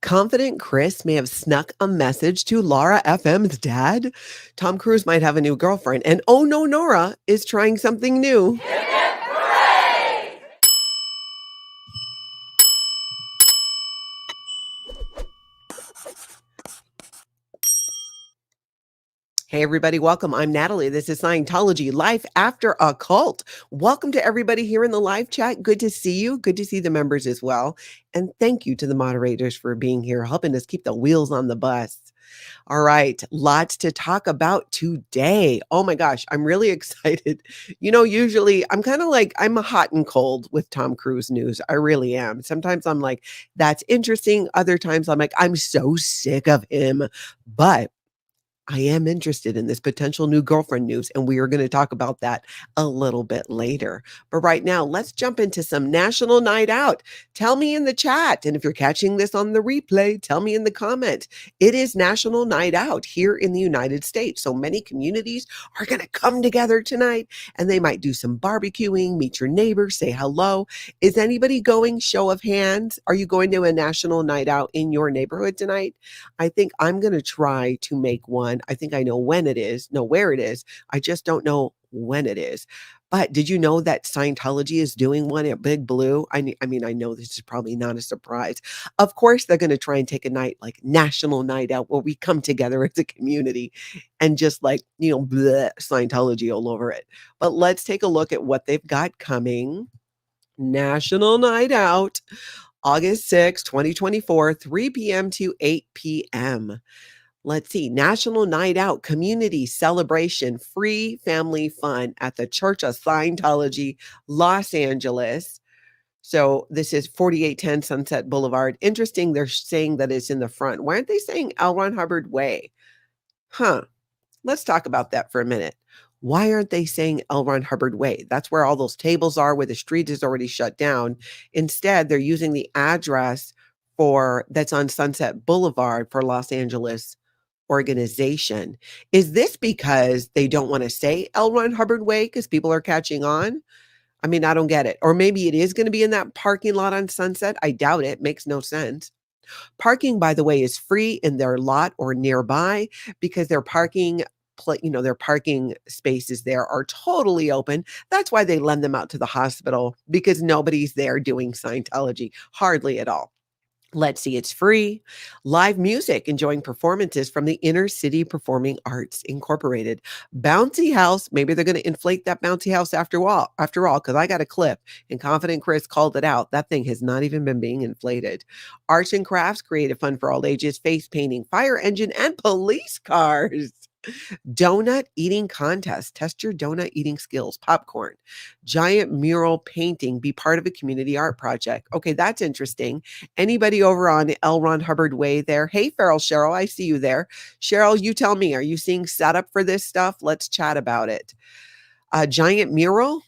Confident Chris may have snuck a message to Lara FM's dad. Tom Cruise might have a new girlfriend. And oh no, Nora is trying something new. Hey, everybody, welcome. I'm Natalie. This is Scientology Life After a Cult. Welcome to everybody here in the live chat. Good to see you. Good to see the members as well. And thank you to the moderators for being here, helping us keep the wheels on the bus. All right, lots to talk about today. Oh my gosh, I'm really excited. Usually I'm kind of like, I'm hot and cold with Tom Cruise news. I really am. Sometimes I'm like, that's interesting. Other times I'm like, I'm so sick of him. But I am interested in this potential new girlfriend news, and we are going to talk about that a little bit later. But right now, let's jump into some National Night Out. Tell me in the chat, and if you're catching this on the replay, tell me in the comment. It is National Night Out here in the United States. So many communities are going to come together tonight, and they might do some barbecuing, meet your neighbors, say hello. Is anybody going? Show of hands. Are you going to a National Night Out in your neighborhood tonight? I think I'm going to try to make one. I think I know where it is. I just don't know when it is. But did you know that Scientology is doing one at Big Blue? I mean, I know this is probably not a surprise. Of course, they're going to try and take a night like National Night Out where we come together as a community and just bleh, Scientology all over it. But let's take a look at what they've got coming. National Night Out. August 6, 2024, 3 p.m. to 8 p.m. Let's see. National Night Out Community Celebration Free Family Fun at the Church of Scientology, Los Angeles. So this is 4810 Sunset Boulevard. Interesting. They're saying that it's in the front. Why aren't they saying L. Ron Hubbard Way? Let's talk about that for a minute. Why aren't they saying L. Ron Hubbard Way? That's where all those tables are, where the street is already shut down. Instead, they're using the address that's on Sunset Boulevard for Los Angeles organization. Is this because they don't want to say L. Ron Hubbard Way because people are catching on? I mean, I don't get it. Or maybe it is going to be in that parking lot on Sunset. I doubt it. Makes no sense. Parking, by the way, is free in their lot or nearby because their parking spaces there are totally open. That's why they lend them out to the hospital, because nobody's there doing Scientology, hardly at all. Let's see, it's free. Live music, enjoying performances from the Inner City Performing Arts Incorporated. Bouncy house, maybe they're going to inflate that bouncy house after all, because I got a clip and Confident Chris called it out. That thing has not even been being inflated. Arts and crafts, creative fun for all ages, face painting, fire engine, and police cars. Donut eating contest. Test your donut eating skills. Popcorn. Giant mural painting. Be part of a community art project. Okay, that's interesting. Anybody over on L. Ron Hubbard Way there? Hey, Cheryl, I see you there. Cheryl, you tell me, are you seeing setup for this stuff? Let's chat about it. A giant mural?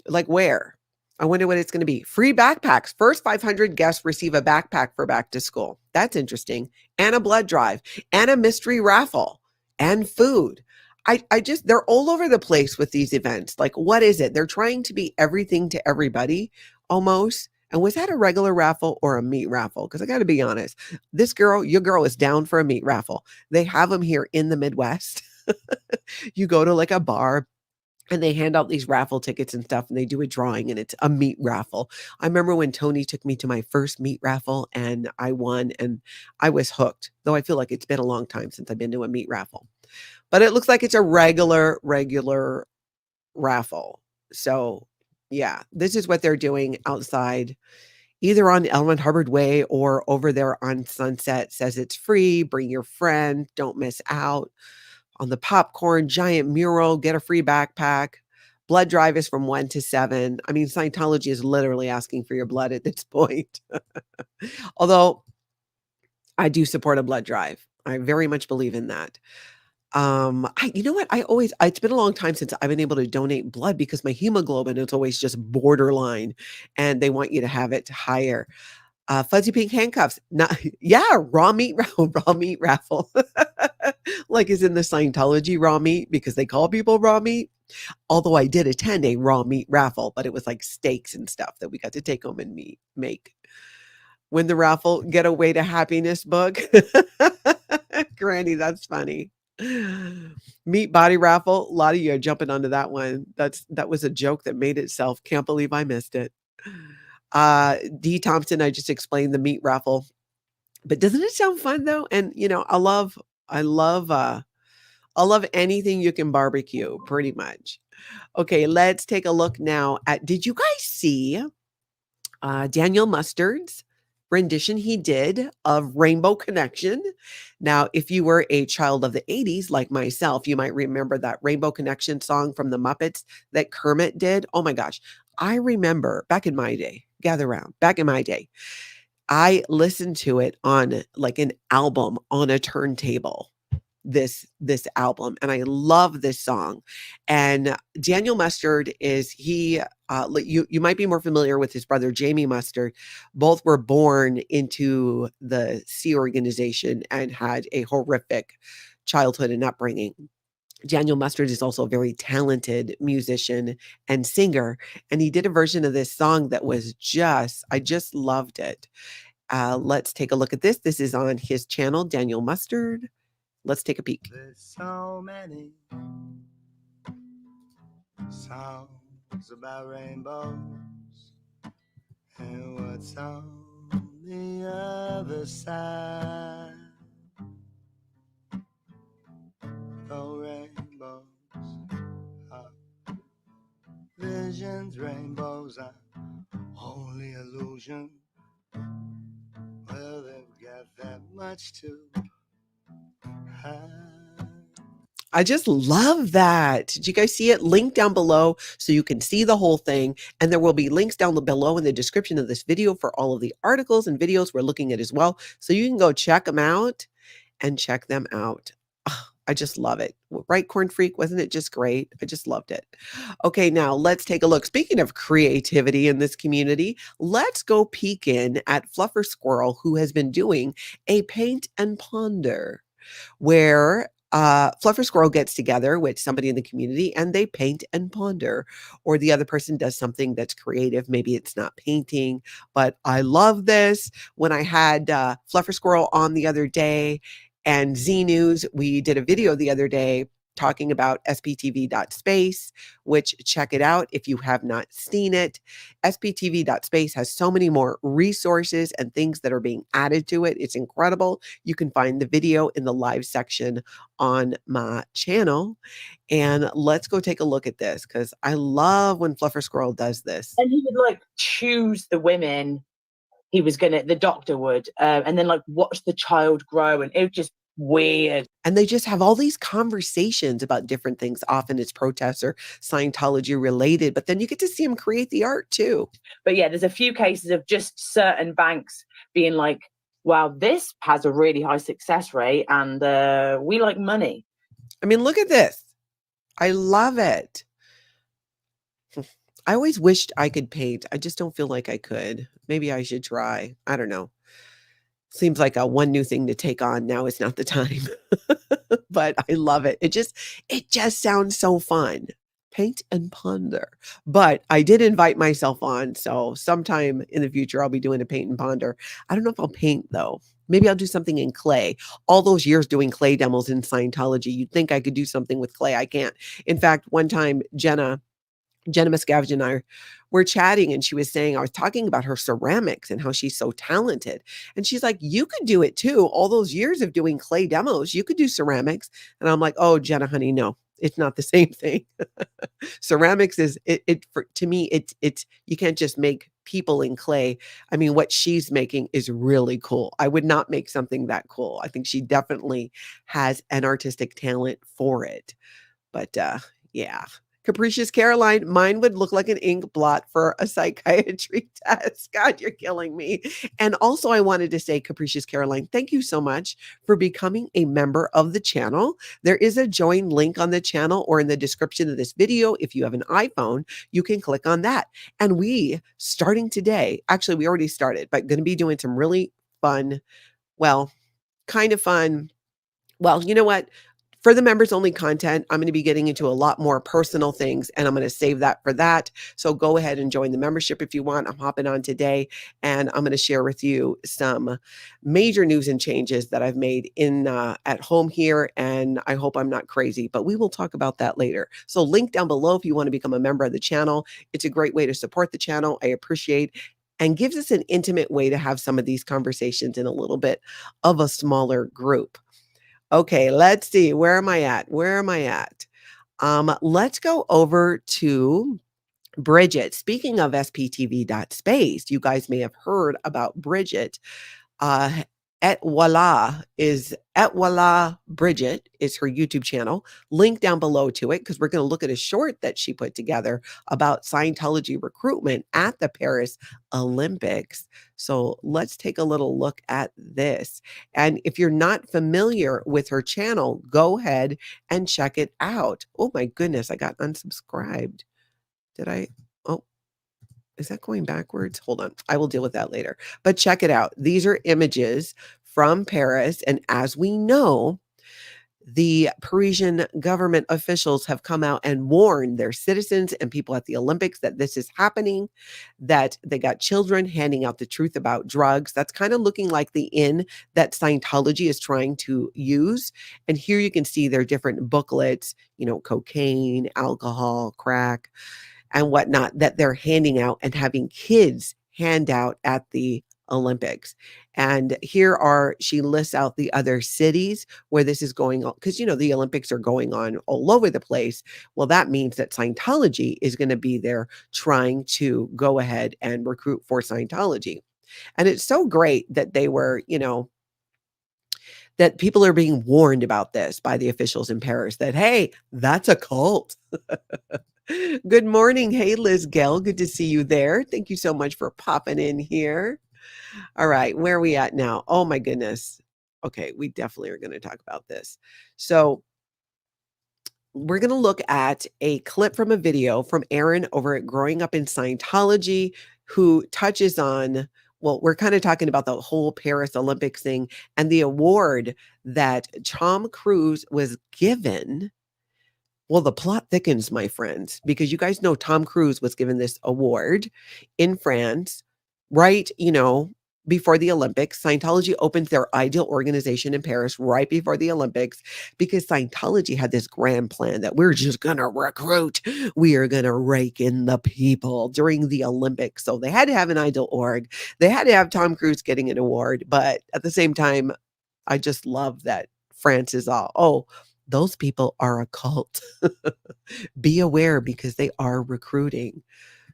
Like where? I wonder what it's going to be. Free backpacks. First 500 guests receive a backpack for back to school. That's interesting. And a blood drive. And a mystery raffle. And food. They're all over the place with these events. Like, what is it? They're trying to be everything to everybody almost. And was that a regular raffle or a meat raffle? Because I got to be honest, your girl is down for a meat raffle. They have them here in the Midwest. You go to like a bar and they hand out these raffle tickets and stuff, and they do a drawing, and it's a meat raffle. I remember when Tony took me to my first meat raffle and I won, and I was hooked, though I feel like it's been a long time since I've been to a meat raffle. But it looks like it's a regular raffle. So yeah, this is what they're doing outside, either on L. Ron Hubbard Way or over there on Sunset. Says it's free. Bring your friend. Don't miss out. On the popcorn, giant mural, get a free backpack. Blood drive is from 1 to 7. I mean, Scientology is literally asking for your blood at this point. Although I do support a blood drive. I very much believe in that. You know what? It's been a long time since I've been able to donate blood because my hemoglobin is always just borderline and they want you to have it higher. Fuzzy pink handcuffs. Raw meat raffle. Like is in the Scientology raw meat because they call people raw meat. Although I did attend a raw meat raffle, but it was like steaks and stuff that we got to take home and make. Win the raffle, get a way to happiness book. Granny, that's funny. Meat body raffle. A lot of you are jumping onto that one. That was a joke that made itself. Can't believe I missed it. D. Thompson, I just explained the meat raffle. But doesn't it sound fun though? And you know, I love anything you can barbecue, pretty much. Okay, let's take a look now at, did you guys see Daniel Mustard's rendition he did of Rainbow Connection? Now, if you were a child of the 80s like myself, you might remember that Rainbow Connection song from the Muppets that Kermit did. Oh my gosh. I remember back in my day, gather around, back in my day, I listened to it on like an album on a turntable, this album, and I love this song. And Daniel Mustard is you might be more familiar with his brother Jamie Mustard. Both were born into the Sea Organization and had a horrific childhood and upbringing. Daniel Mustard is also a very talented musician and singer, and he did a version of this song that was I just loved it. Let's take a look at this. This is on his channel, Daniel Mustard. Let's take a peek. There's so many songs about rainbows and what's on the other side. Oh, rainbows are visions, rainbows are only illusion. Well, they've got that much to hide. I just love that. Did you guys see it? Link down below so you can see the whole thing. And there will be links down below in the description of this video for all of the articles and videos we're looking at as well. So you can go check them out and check them out. Oh, I just love it. Right, Corn Freak? Wasn't it just great? I just loved it. Okay, now let's take a look. Speaking of creativity in this community, let's go peek in at Fluffer Squirrel, who has been doing a paint and ponder, where Fluffer Squirrel gets together with somebody in the community and they paint and ponder, or the other person does something that's creative. Maybe it's not painting, but I love this. When I had Fluffer Squirrel on the other day and Z News, we did a video the other day talking about sptv.space, which check it out if you have not seen it. sptv.space has so many more resources and things that are being added to it. It's incredible. You can find the video in the live section on my channel. And let's go take a look at this, because I love when Fluffer Squirrel does this. And he would like choose the women he was the doctor would, and then like watch the child grow, and it was just weird. And they just have all these conversations about different things. Often it's protests or Scientology related, but then you get to see them create the art too. But yeah, there's a few cases of just certain banks being like, wow, this has a really high success rate and we like money. I mean, look at this. I love it. I always wished I could paint. I just don't feel like I could. Maybe I should try. I don't know. Seems like a one new thing to take on. Now is not the time. But I love it. It just sounds so fun. Paint and ponder. But I did invite myself on, so sometime in the future I'll be doing a paint and ponder. I don't know if I'll paint though. Maybe I'll do something in clay. All those years doing clay demos in Scientology, you'd think I could do something with clay. I can't. In fact, one time Jenna MISCAVIGE and I were chatting, and she was saying, I was talking about her ceramics and how she's so talented. And she's like, you could do it too. All those years of doing clay demos, you could do ceramics. And I'm like, oh, Jenna, honey, no, it's not the same thing. Ceramics is to me, it's you can't just make people in clay. I mean, what she's making is really cool. I would not make something that cool. I think she definitely has an artistic talent for it. But yeah. Capricious Caroline, mine would look like an ink blot for a psychiatry test. God, you're killing me. And also I wanted to say, Capricious Caroline, thank you so much for becoming a member of the channel. There is a join link on the channel or in the description of this video. If you have an iPhone, you can click on that. And we, starting today, actually we already started, but going to be doing some really fun, well, kind of fun. Well, you know what? For the members only content, I'm going to be getting into a lot more personal things, and I'm going to save that for that. So go ahead and join the membership if you want. I'm hopping on today, and I'm going to share with you some major news and changes that I've made in at home here. And I hope I'm not crazy, but we will talk about that later. So link down below if you want to become a member of the channel. It's a great way to support the channel. I appreciate and gives us an intimate way to have some of these conversations in a little bit of a smaller group. Okay, let's see. Where am I at? Let's go over to Brigitte. Speaking of SPTV.space, you guys may have heard about Brigitte. Voilà Brigitte is her YouTube channel. Link down below to it because we're going to look at a short that she put together about Scientology recruitment at the Paris Olympics. So let's take a little look at this. And if you're not familiar with her channel, go ahead and check it out. Oh my goodness, I got unsubscribed. Did I? Oh, is that going backwards? Hold on. I will deal with that later. But check it out. These are images from Paris. And as we know, the Parisian government officials have come out and warned their citizens and people at the Olympics that this is happening, that they got children handing out the truth about drugs. That's kind of looking like the in that Scientology is trying to use. And here you can see their different booklets, cocaine, alcohol, crack, and whatnot that they're handing out and having kids hand out at the Olympics. And she lists out the other cities where this is going on, because the Olympics are going on all over the place. Well, that means that Scientology is going to be there trying to go ahead and recruit for Scientology. And it's so great that they were, that people are being warned about this by the officials in Paris that, hey, that's a cult. Good morning. Hey, Liz Gell. Good to see you there. Thank you so much for popping in here. All right. Where are we at now? Oh, my goodness. Okay. We definitely are going to talk about this. So we're going to look at a clip from a video from Aaron over at Growing Up in Scientology, who touches on, well, we're kind of talking about the whole Paris Olympics thing and the award that Tom Cruise was given. Well, the plot thickens, my friends, because you guys know Tom Cruise was given this award in France, right? Before the Olympics. Scientology opened their ideal organization in Paris right before the Olympics because Scientology had this grand plan that we're just going to recruit. We are going to rake in the people during the Olympics. So they had to have an ideal org. They had to have Tom Cruise getting an award. But at the same time, I just love that France is all, those people are a cult. Be aware because they are recruiting.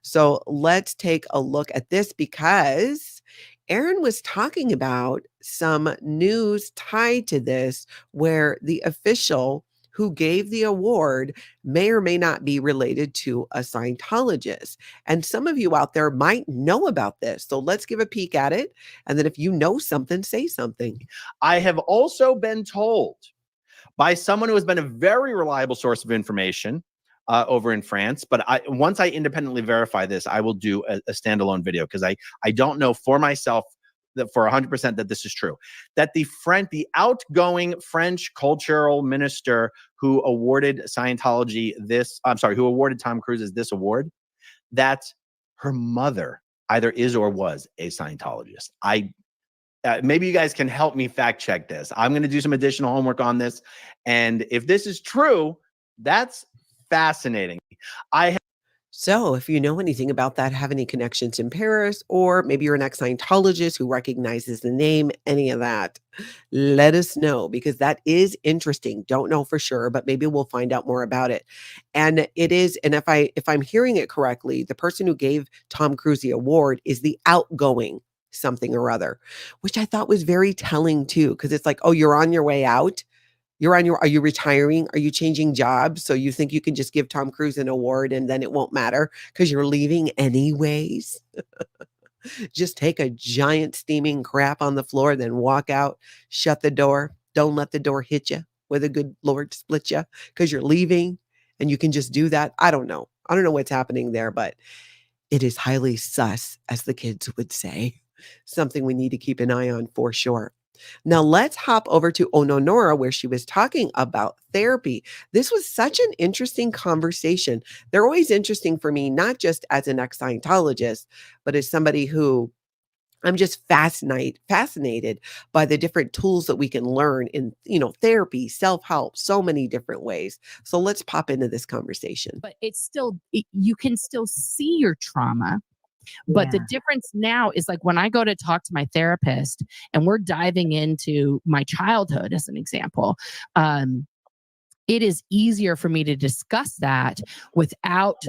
So let's take a look at this because Aaron was talking about some news tied to this where the official who gave the award may or may not be related to a Scientologist. And some of you out there might know about this. So let's give a peek at it. And then if you know something, say something. I have also been told by someone who has been a very reliable source of information over in France. But once I independently verify this, I will do a standalone video because I don't know for myself that for 100% that this is true. That the outgoing French cultural minister who awarded Scientology who awarded Tom Cruise this award, that her mother either is or was a Scientologist. Maybe you guys can help me fact check this. I'm going to do some additional homework on this. And if this is true, that's fascinating. So if you know anything about that, have any connections in Paris, or maybe you're an ex-Scientologist who recognizes the name, any of that, let us know because that is interesting. Don't know for sure, but maybe we'll find out more about it. And it is, and if I'm hearing it correctly, the person who gave Tom Cruise the award is the outgoing something or other, which I thought was very telling too, because it's like, oh, you're on your way out. Are you retiring? Are you changing jobs? So you think you can just give Tom Cruise an award and then it won't matter because you're leaving anyways? Just take a giant steaming crap on the floor, then walk out, shut the door. Don't let the door hit you with a good Lord split you because you're leaving and you can just do that. I don't know. I don't know what's happening there, but it is highly sus, as the kids would say. Something we need to keep an eye on for sure. Now let's hop over to No Nora, where she was talking about therapy. This was such an interesting conversation. They're always interesting for me, not just as an ex-Scientologist, but as somebody who I'm just fascinated by the different tools that we can learn in, therapy, self-help, so many different ways. So let's pop into this conversation. But you can still see your trauma. But the difference now is like when I go to talk to my therapist and we're diving into my childhood as an example, it is easier for me to discuss that without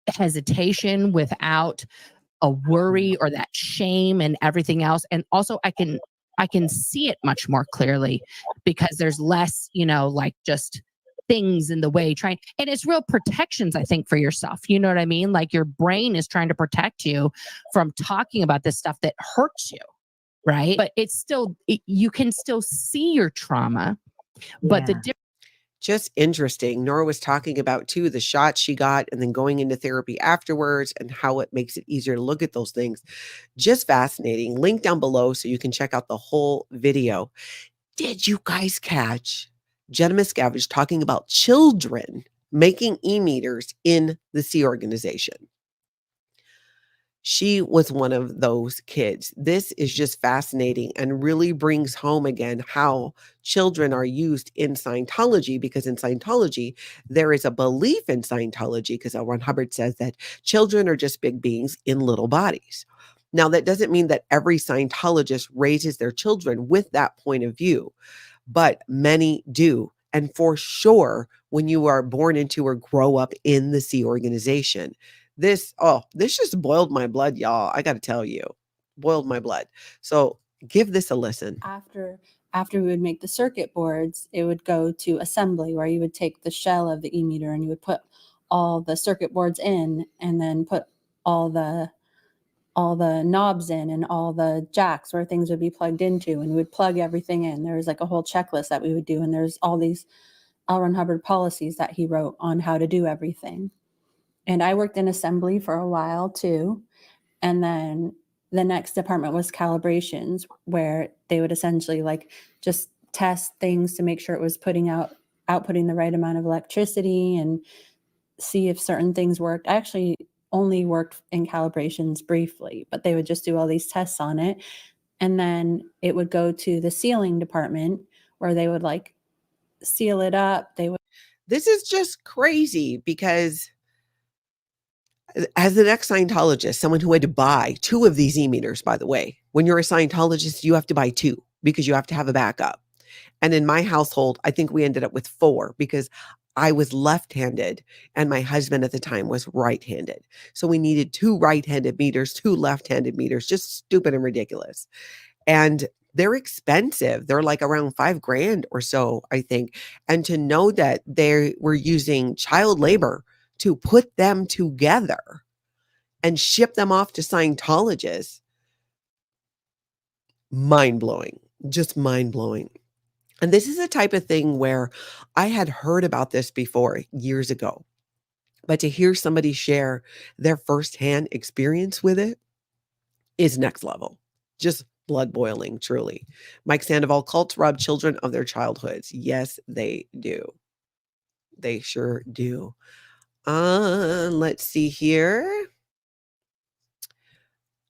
hesitation, without a worry or that shame and everything else. And also I can see it much more clearly because there's less, like just things in the way and it's real protections, I think, for yourself. You know what I mean? Like your brain is trying to protect you from talking about this stuff that hurts you. Right. But it's still, you can still see your trauma, but the difference. Just interesting. Nora was talking about too, the shots she got and then going into therapy afterwards and how it makes it easier to look at those things. Just fascinating. Link down below so you can check out the whole video. Did you guys catch JENNA MISCAVIGE talking about children making e-meters in the Sea organization? She was one of those kids. This is just fascinating and really brings home again how children are used in Scientology, because in Scientology, there is a belief in Scientology, because L. Ron Hubbard says that children are just big beings in little bodies. Now, that doesn't mean that every Scientologist raises their children with that point of view, but many do. And for sure, when you are born into or grow up in the Sea organization, this just boiled my blood, y'all. I got to tell you, boiled my blood. So give this a listen. After we would make the circuit boards, it would go to assembly, where you would take the shell of the e-meter and you would put all the circuit boards in, and then put all the knobs in and all the jacks where things would be plugged into, and we would plug everything in. There was like a whole checklist that we would do, and there's all these L. Ron Hubbard policies that he wrote on how to do everything. And I worked in assembly for a while too. And then the next department was calibrations, where they would essentially like just test things to make sure it was outputting the right amount of electricity and see if certain things worked. I actually only worked in calibrations briefly, but they would just do all these tests on it. And then it would go to the sealing department, where they would like seal it up. This is just crazy, because as an ex-Scientologist, someone who had to buy 2 of these e-meters, by the way, when you're a Scientologist, you have to buy 2 because you have to have a backup. And in my household, I think we ended up with 4 because I was left-handed and my husband at the time was right-handed. So we needed 2 right-handed meters, 2 left-handed meters, just stupid and ridiculous. And they're expensive. They're like around $5,000 or so, I think. And to know that they were using child labor to put them together and ship them off to Scientologists, mind-blowing, just mind-blowing. And this is a type of thing where I had heard about this before years ago, but to hear somebody share their firsthand experience with it is next level. Just blood boiling, truly. Mike Sandoval, cults rob children of their childhoods. Yes, they do. They sure do. Let's see here.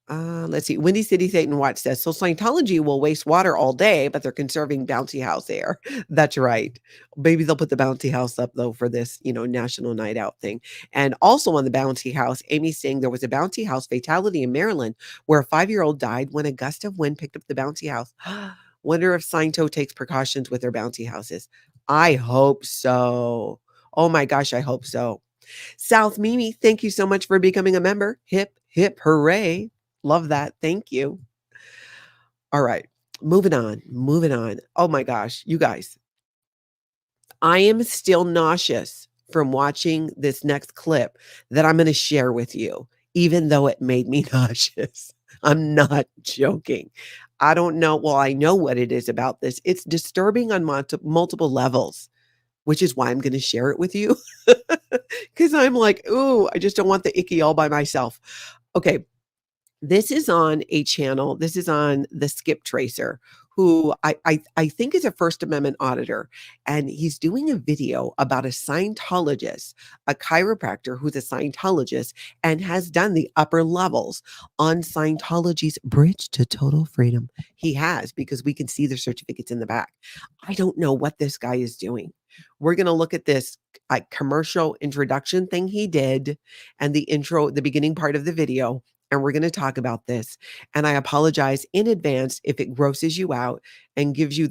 Let's see. Windy City Satan Watch says, so Scientology will waste water all day, but they're conserving bouncy house air. That's right. Maybe they'll put the bouncy house up though for this, national night out thing. And also on the bouncy house, Amy's saying there was a bouncy house fatality in Maryland where a 5-year-old died when a gust of wind picked up the bouncy house. Wonder if Sciento takes precautions with their bouncy houses. I hope so. Oh my gosh, I hope so. South Mimi, thank you so much for becoming a member. Hip, hip, hooray. Love that. Thank you. All right. Moving on. Oh my gosh, you guys. I am still nauseous from watching this next clip that I'm going to share with you, even though it made me nauseous. I'm not joking. I don't know. Well, I know what it is about this. It's disturbing on multiple levels, which is why I'm going to share it with you. Because I'm like, ooh, I just don't want the icky all by myself. Okay. This is on a channel. This is on the Skip Tracer, who I think is a First Amendment auditor, and he's doing a video about a Scientologist, a chiropractor who's a Scientologist and has done the upper levels on Scientology's bridge to total freedom. He has, because we can see the certificates in the back. I don't know what this guy is doing. We're going to look at this commercial introduction thing he did and the beginning part of the video. And we're going to talk about this. And I apologize in advance if it grosses you out and gives you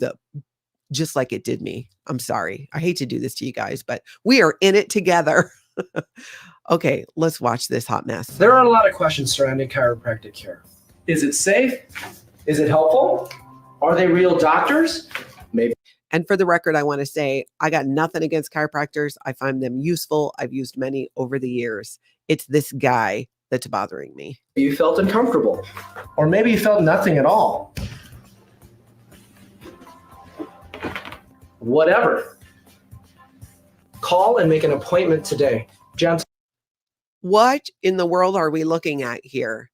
just like it did me. I'm sorry. I hate to do this to you guys, but we are in it together. Okay, let's watch this hot mess. There are a lot of questions surrounding chiropractic care. Is it safe? Is it helpful? Are they real doctors? Maybe. And for the record, I want to say I got nothing against chiropractors. I find them useful. I've used many over the years. It's this guy that's bothering me. You felt uncomfortable, or maybe you felt nothing at all. Whatever. Call and make an appointment today. What in the world are we looking at here?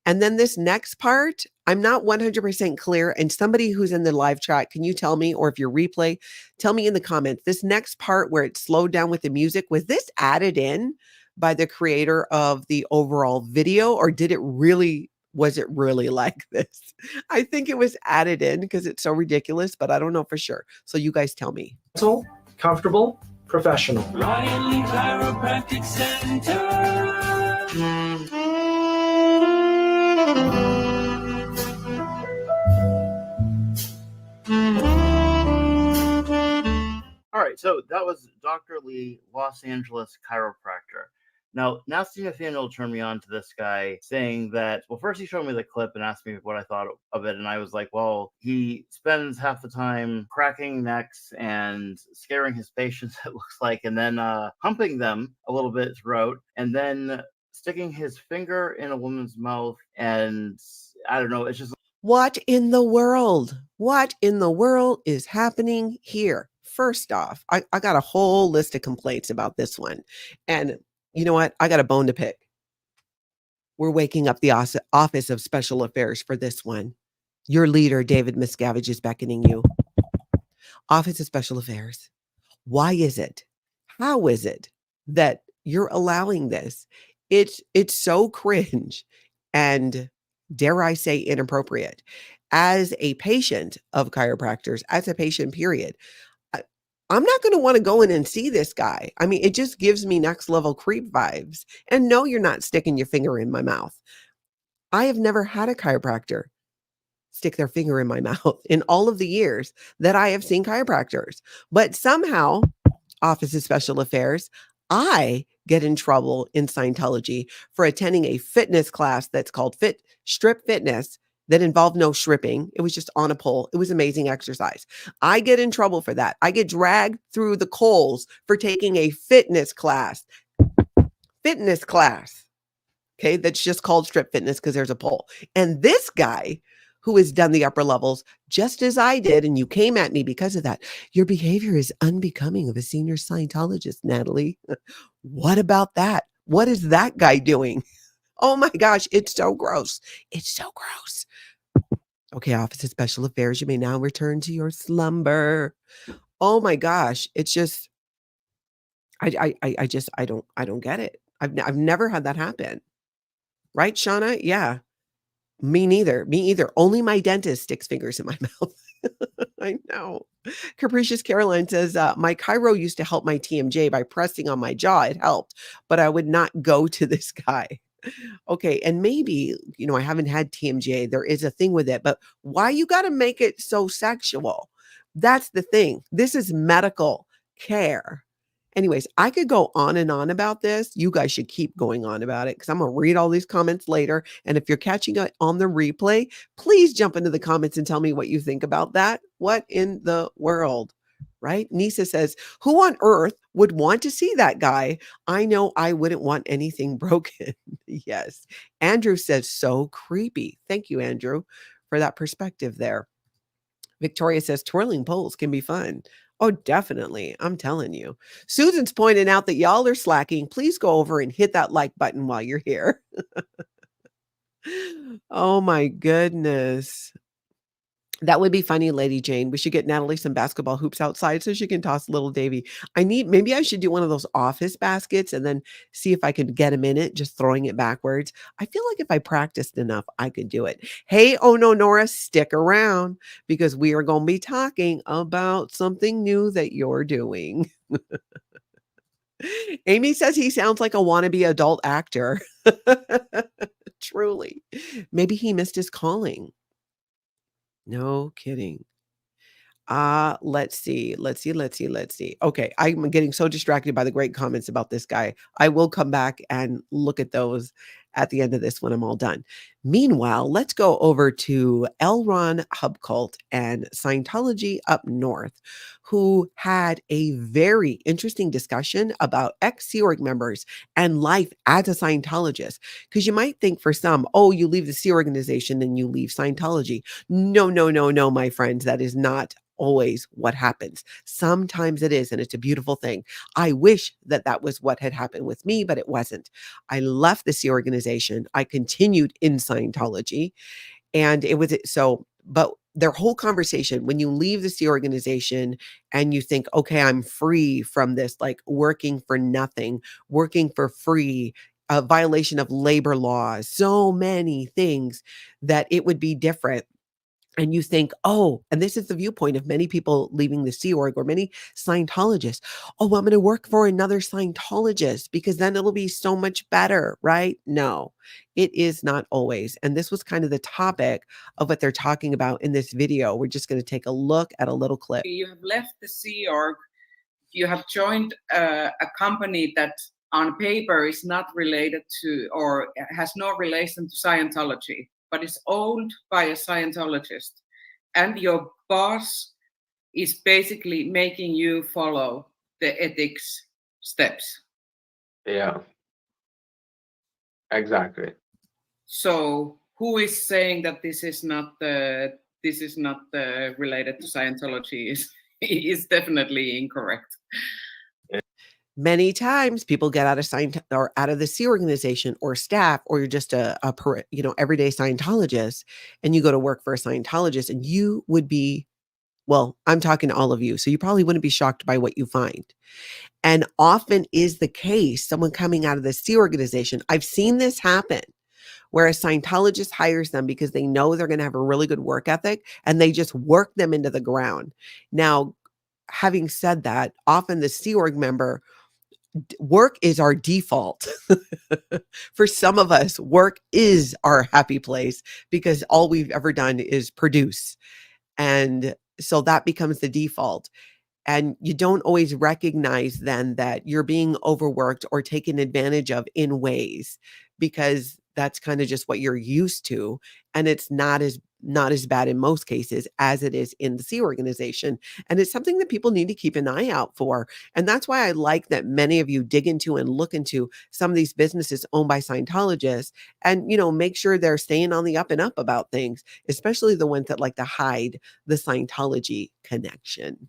And then this next part, I'm not 100% clear. And somebody who's in the live chat, can you tell me, or if you're replay, tell me in the comments, this next part where it slowed down with the music, was this added in by the creator of the overall video, or was it really like this? I think it was added in because it's so ridiculous, but I don't know for sure. So you guys tell me. Comfortable, professional. Riley Chiropractic Center. All right, so that was Dr. Lee, Los Angeles chiropractor. Now, Nasty Nathaniel turned me on to this guy saying that, well, first he showed me the clip and asked me what I thought of it. And I was like, well, he spends half the time cracking necks and scaring his patients, it looks like, and then humping them a little bit throughout, and then sticking his finger in a woman's mouth. And I don't know, it's just. What in the world? What in the world is happening here? First off, I got a whole list of complaints about this one. And you know what? I got a bone to pick. We're waking up the Office of Special Affairs for this one. Your leader, David Miscavige, is beckoning you. Office of Special Affairs. Why is it? How is it that you're allowing this? It's so cringe and, dare I say, inappropriate. As a patient of chiropractors, as a patient, period, I'm not going to want to go in and see this guy. I mean, it just gives me next level creep vibes. And no, you're not sticking your finger in my mouth. I have never had a chiropractor stick their finger in my mouth in all of the years that I have seen chiropractors. But somehow, Office of Special Affairs, I get in trouble in Scientology for attending a fitness class that's called Strip Fitness that involved no stripping. It was just on a pole. It was amazing exercise. I get in trouble for that. I get dragged through the coals for taking a fitness class. Okay, that's just called strip fitness because there's a pole. And this guy who has done the upper levels just as I did, and you came at me because of that. Your behavior is unbecoming of a senior Scientologist, Natalie. What about that? What is that guy doing? Oh my gosh, it's so gross. It's so gross. Okay, Office of Special Affairs, you may now return to your slumber. Oh my gosh, it's just, I don't get it. I've never had that happen. Right, Shauna? Yeah. Me neither. Only my dentist sticks fingers in my mouth. I know. Capricious Caroline says, my chiro used to help my TMJ by pressing on my jaw. It helped, but I would not go to this guy. Okay. And maybe, I haven't had TMJ. There is a thing with it, but why you got to make it so sexual? That's the thing. This is medical care. Anyways, I could go on and on about this. You guys should keep going on about it because I'm going to read all these comments later. And if you're catching it on the replay, please jump into the comments and tell me what you think about that. What in the world? Right? Nisa says, who on earth would want to see that guy? I know I wouldn't want anything broken. Yes. Andrew says, so creepy. Thank you, Andrew, for that perspective there. Victoria says, twirling poles can be fun. Oh, definitely. I'm telling you. Susan's pointing out that y'all are slacking. Please go over and hit that like button while you're here. Oh my goodness. That would be funny, Lady Jane. We should get Natalie some basketball hoops outside so she can toss little Davy. Maybe I should do one of those office baskets and then see if I could get him in it, just throwing it backwards. I feel like if I practiced enough, I could do it. Hey, oh no, Nora, stick around because we are going to be talking about something new that you're doing. Amy says he sounds like a wannabe adult actor. Truly. Maybe he missed his calling. No kidding. Let's see. Okay, I'm getting so distracted by the great comments about this guy. I will come back and look at those at the end of this when I'm all done. Meanwhile, let's go over to Elron HUBCULT and Scientology Up North, who had a very interesting discussion about ex-Sea Org members and life as a Scientologist. Because you might think for some, oh, you leave the Sea organization and you leave Scientology. No, my friends, that is not always what happens. Sometimes it is, and it's a beautiful thing. I wish that that was what had happened with me, but it wasn't. I left the Sea organization. I continued in Scientology, and it was so, but their whole conversation, when you leave the Sea organization and you think, okay, I'm free from this, like working for nothing, working for free, a violation of labor laws, so many things that it would be different. And you think, oh, and this is the viewpoint of many people leaving the Sea Org or many Scientologists. Oh, I'm going to work for another Scientologist because then it'll be so much better, right? No, it is not always. And this was kind of the topic of what they're talking about in this video. We're just going to take a look at a little clip. You have left the Sea Org. You have joined a company that on paper is not related to or has no relation to Scientology, but is owned by a Scientologist. And your boss is basically making you follow the ethics steps. Yeah. Exactly. So who is saying that this is not related to Scientology is definitely incorrect. Many times people get out of the Sea organization or staff, or you're just a everyday Scientologist, and you go to work for a Scientologist, and you would be, well, I'm talking to all of you, so you probably wouldn't be shocked by what you find. And often is the case, someone coming out of the Sea organization, I've seen this happen, where a Scientologist hires them because they know they're going to have a really good work ethic, and they just work them into the ground. Now, having said that, often the Sea Org member, work is our default. For some of us, work is our happy place because all we've ever done is produce. And so that becomes the default. And you don't always recognize then that you're being overworked or taken advantage of in ways, because that's kind of just what you're used to. And it's not as bad in most cases as it is in the Sea organization. And it's something that people need to keep an eye out for. And that's why I like that many of you dig into and look into some of these businesses owned by Scientologists and, make sure they're staying on the up and up about things, especially the ones that like to hide the Scientology connection.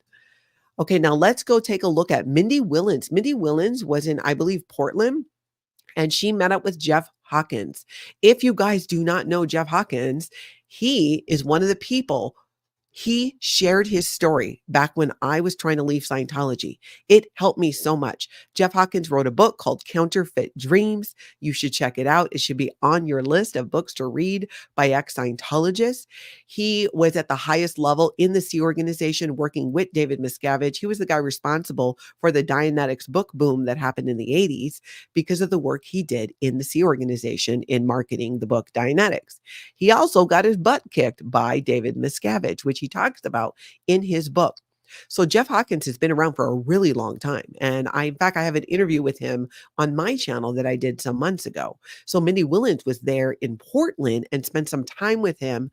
Okay, now let's go take a look at Mindy Willens. Mindy Willens was in, I believe, Portland, and she met up with Jeff Hawkins. If you guys do not know Jeff Hawkins, he is one of the people. He shared his story back when I was trying to leave Scientology. It helped me so much. Jeff Hawkins wrote a book called Counterfeit Dreams. You should check it out. It should be on your list of books to read by ex-Scientologists. He was at the highest level in the Sea organization working with David Miscavige. He was the guy responsible for the Dianetics book boom that happened in the 80s because of the work he did in the Sea organization in marketing the book Dianetics. He also got his butt kicked by David Miscavige, which he talks about in his book. So Jeff Hawkins has been around for a really long time. And in fact, I have an interview with him on my channel that I did some months ago. So Mindy Willens was there in Portland and spent some time with him.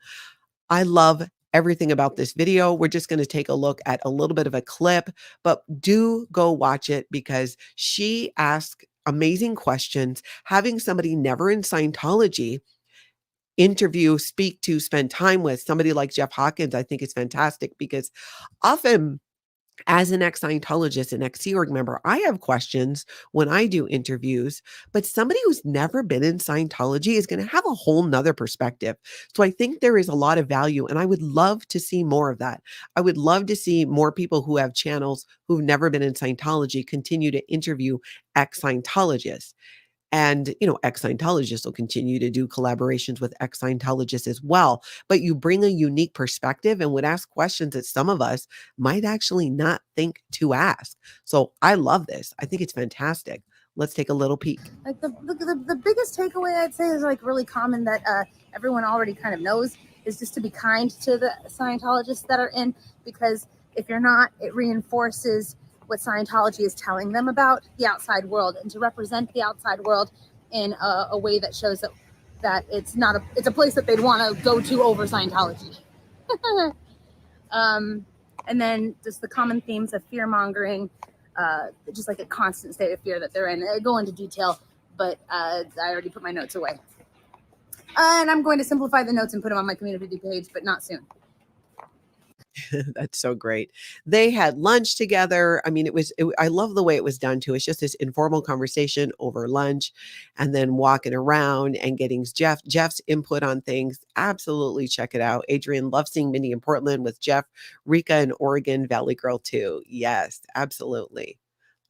I love everything about this video. We're just going to take a look at a little bit of a clip, but do go watch it because she asked amazing questions. Having somebody never in Scientology interview, speak to, spend time with somebody like Jeff Hawkins, I think is fantastic because often As an ex-Scientologist and ex-Sea Org member, I have questions when I do interviews, but somebody who's never been in Scientology is going to have a whole nother perspective. So I think there is a lot of value, and I would love to see more of that. I would love to see more people who have channels who've never been in Scientology continue to interview ex-Scientologists. And, ex-Scientologists will continue to do collaborations with ex-Scientologists as well. But you bring a unique perspective and would ask questions that some of us might actually not think to ask. So I love this. I think it's fantastic. Let's take a little peek. Like the biggest takeaway I'd say is like really common that everyone already kind of knows is just to be kind to the Scientologists that are in, because if you're not, it reinforces what Scientology is telling them about the outside world, and to represent the outside world in a way that shows that it's not it's a place that they'd want to go to over Scientology. And then just the common themes of fear mongering, just like a constant state of fear that they're in. I go into detail, but I already put my notes away. And I'm going to simplify the notes and put them on my community page, but not soon. That's so great. They had lunch together. I mean, I love the way it was done too. It's just this informal conversation over lunch and then walking around and getting Jeff's input on things. Absolutely check it out. Adrian, love seeing Mindy in Portland with Jeff, Rika in Oregon, Valley Girl too. Yes, absolutely.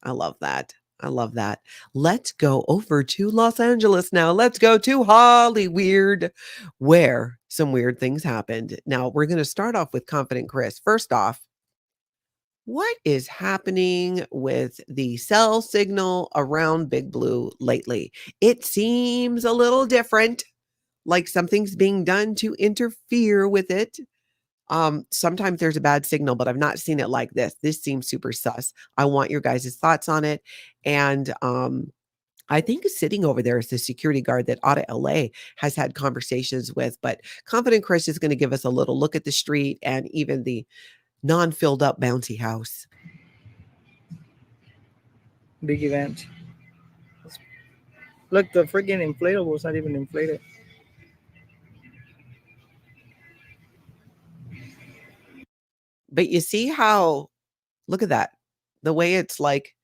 I love that. I love that. Let's go over to Los Angeles now. Let's go to Hollywood, where some weird things happened. Now, we're going to start off with Confident Chris. First off, what is happening with the cell signal around Big Blue lately? It seems a little different, like something's being done to interfere with it. Sometimes there's a bad signal, but I've not seen it like this. This seems super sus. I want your guys' thoughts on it. And I think sitting over there is the security guard that Auto LA has had conversations with. But Confident Chris is going to give us a little look at the street and even the non-filled up bouncy house. Big event. Look, the freaking inflatable is not even inflated. But you see how, look at that, the way it's like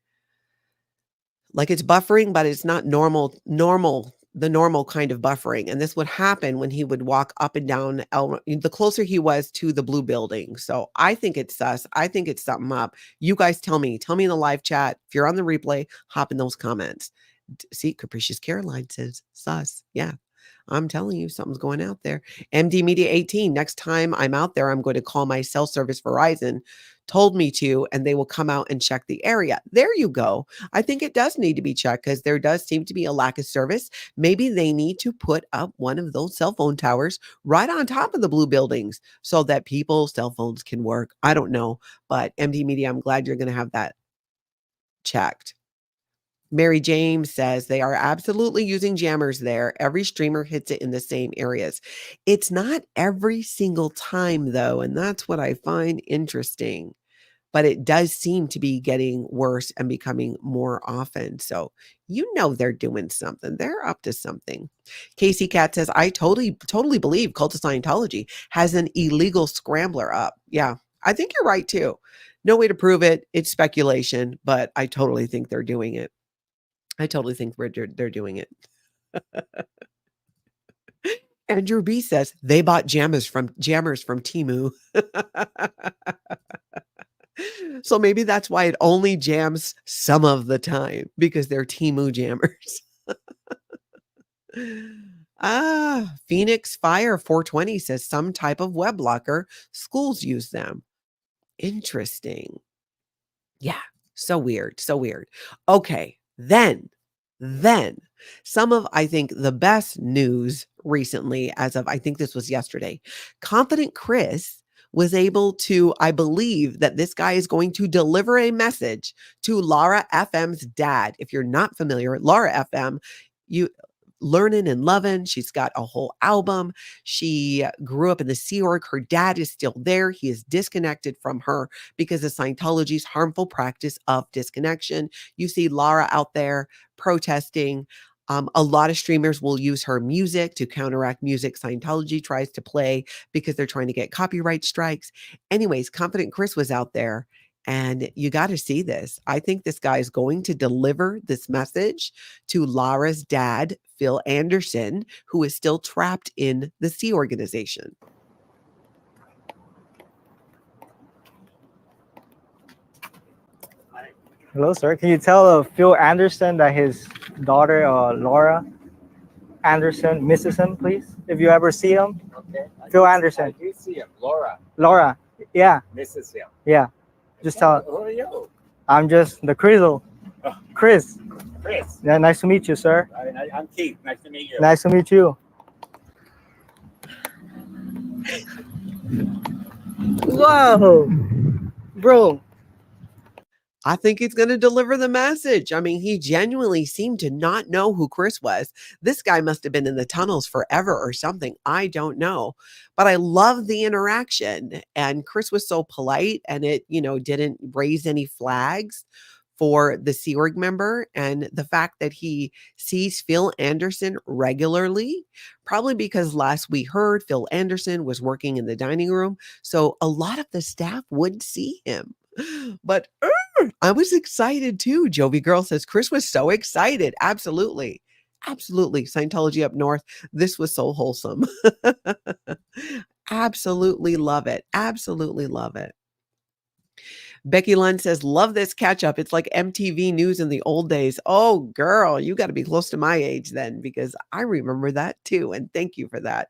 it's buffering, but it's not the normal kind of buffering. And this would happen when he would walk up and down the closer he was to the blue building. So I think it's sus. I think it's something up. You guys tell me in the live chat. If you're on the replay, hop in those comments. See, Capricious Caroline says sus. Yeah. I'm telling you, something's going out there. MD Media 18, next time I'm out there, I'm going to call my cell service Verizon, told me to, and they will come out and check the area. There you go. I think it does need to be checked because there does seem to be a lack of service. Maybe they need to put up one of those cell phone towers right on top of the blue buildings so that people's cell phones can work. I don't know, but MD Media, I'm glad you're going to have that checked. Mary James says they are absolutely using jammers there. Every streamer hits it in the same areas. It's not every single time, though, and that's what I find interesting. But it does seem to be getting worse and becoming more often. So they're doing something. They're up to something. Casey Cat says, I totally believe Cult of Scientology has an illegal scrambler up. Yeah, I think you're right, too. No way to prove it. It's speculation, but I totally think they're doing it. I totally think they're doing it. Andrew B says they bought jammers from Temu. So maybe that's why it only jams some of the time, because they're Temu jammers. Phoenix Fire 420 says some type of web blocker. Schools use them. Interesting. Yeah. So weird. Okay. Then some of, I think, the best news recently, as of, I think this was yesterday, Confident Chris was able to, I believe that this guy is going to deliver a message to LARA FM's dad. If you're not familiar, LARA FM, you learning and loving. She's got a whole album. She grew up in the Sea Org. Her dad is still there. He is disconnected from her because of Scientology's harmful practice of disconnection. You see LARA out there protesting. A lot of streamers will use her music to counteract music Scientology tries to play because they're trying to get copyright strikes. Anyways, Confident Chris was out there And you got to see this. I think this guy is going to deliver this message to LARA's dad, Phil Anderson, who is still trapped in the Sea Organization. Hello, sir. Can you tell Phil Anderson that his daughter, Laura Anderson, misses him, please? If you ever see him. Okay. Phil Anderson. I do see him. Laura. Laura. Yeah. Misses him. Yeah. Just tell. Who are you? I'm just the Crizzle. Oh. Chris. Chris. Yeah, nice to meet you, sir. I'm Keith. Nice to meet you. Nice to meet you. Whoa. Bro. I think he's going to deliver the message. I mean, he genuinely seemed to not know who Chris was. This guy must have been in the tunnels forever or something. I don't know. But I love the interaction. And Chris was so polite, and it, didn't raise any flags for the Sea Org member. And the fact that he sees Phil Anderson regularly, probably because last we heard Phil Anderson was working in the dining room. So a lot of the staff would see him. But I was excited too. Jovi Girl says Chris was so excited. Absolutely. Absolutely. Scientology up north. This was so wholesome. Absolutely love it. Absolutely love it. Becky Lund says, love this catch up. It's like MTV News in the old days. Oh, girl, you got to be close to my age then, because I remember that too. And thank you for that.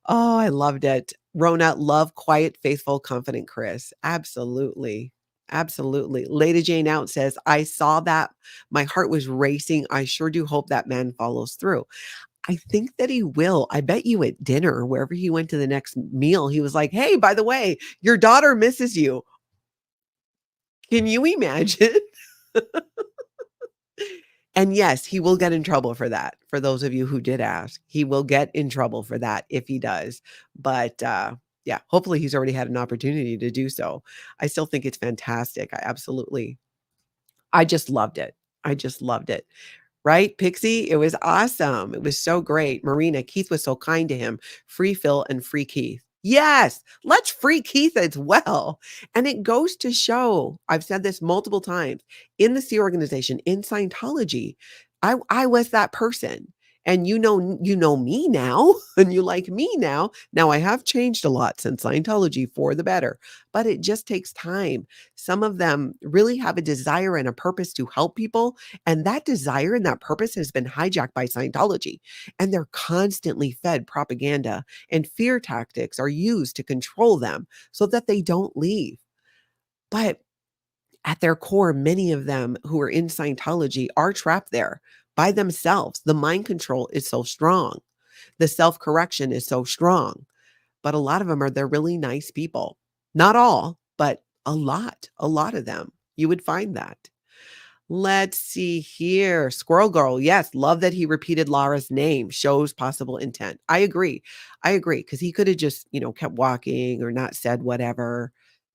Oh, I loved it. Rona, love, quiet, faithful, confident Chris. Absolutely. Absolutely. Lady Jane Out says, I saw that. My heart was racing. I sure do hope that man follows through. I think that he will. I bet you at dinner, wherever he went to the next meal, he was like, hey, by the way, your daughter misses you. Can you imagine? And yes, he will get in trouble for that. For those of you who did ask, he will get in trouble for that if he does. But yeah, hopefully he's already had an opportunity to do so. I still think it's fantastic. I just loved it. I just loved it. Right, Pixie? It was awesome. It was so great. Marina, Keith was so kind to him. Free Phil and free Keith. Yes, let's free Keith as well. And it goes to show, I've said this multiple times, in the Sea Organization, in Scientology, I was that person. And you know me now, and you like me now. Now I have changed a lot since Scientology for the better, but it just takes time. Some of them really have a desire and a purpose to help people, and that desire and that purpose has been hijacked by Scientology, and they're constantly fed propaganda, and fear tactics are used to control them so that they don't leave. But at their core, many of them who are in Scientology are trapped there by themselves. The mind control is so strong. The self-correction is so strong. But a lot of them they're really nice people. Not all, but a lot of them. You would find that. Let's see here. Squirrel Girl. Yes. Love that he repeated Lara's name. Shows possible intent. I agree. Because he could have just, kept walking or not said whatever.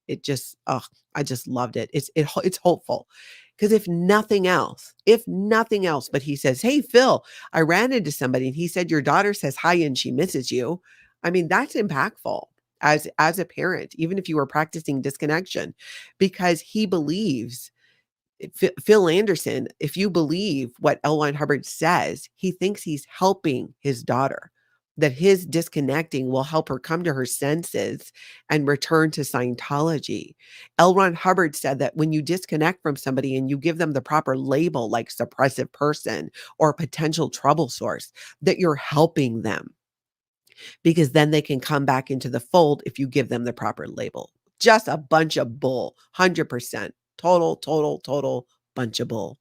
It just, I just loved it. It's hopeful. Because if nothing else, but he says, hey, Phil, I ran into somebody and he said, your daughter says hi and she misses you. I mean, that's impactful as a parent, even if you were practicing disconnection, because he believes, Phil Anderson, if you believe what L. Ron Hubbard says, he thinks he's helping his daughter, that his disconnecting will help her come to her senses and return to Scientology. L. Ron Hubbard said that when you disconnect from somebody and you give them the proper label, like suppressive person or potential trouble source, that you're helping them, because then they can come back into the fold if you give them the proper label. Just a bunch of bull, 100%. Total bunch of bull.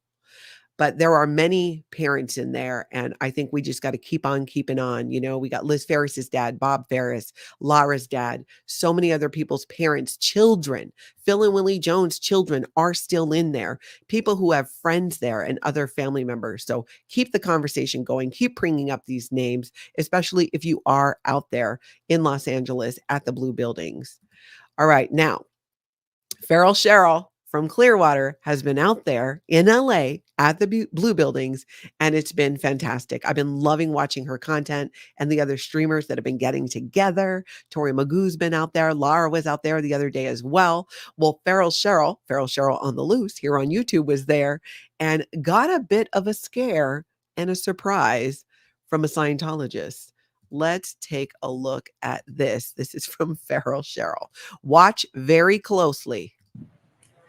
But there are many parents in there, and I think we just got to keep on keeping on. We got Liz Ferris's dad, Bob Ferris, Lara's dad, so many other people's parents, children. Phil and Willie Jones' children are still in there. People who have friends there and other family members. So keep the conversation going. Keep bringing up these names, especially if you are out there in Los Angeles at the Blue Buildings. All right, now, Feral Cheryl from Clearwater has been out there in LA at the Blue Buildings, and it's been fantastic. I've been loving watching her content and the other streamers that have been getting together. Tori Magoo's been out there. LARA was out there the other day as well. Well, Feral Cheryl on the Loose here on YouTube was there and got a bit of a scare and a surprise from a Scientologist. Let's take a look at this. This is from Feral Cheryl. Watch very closely.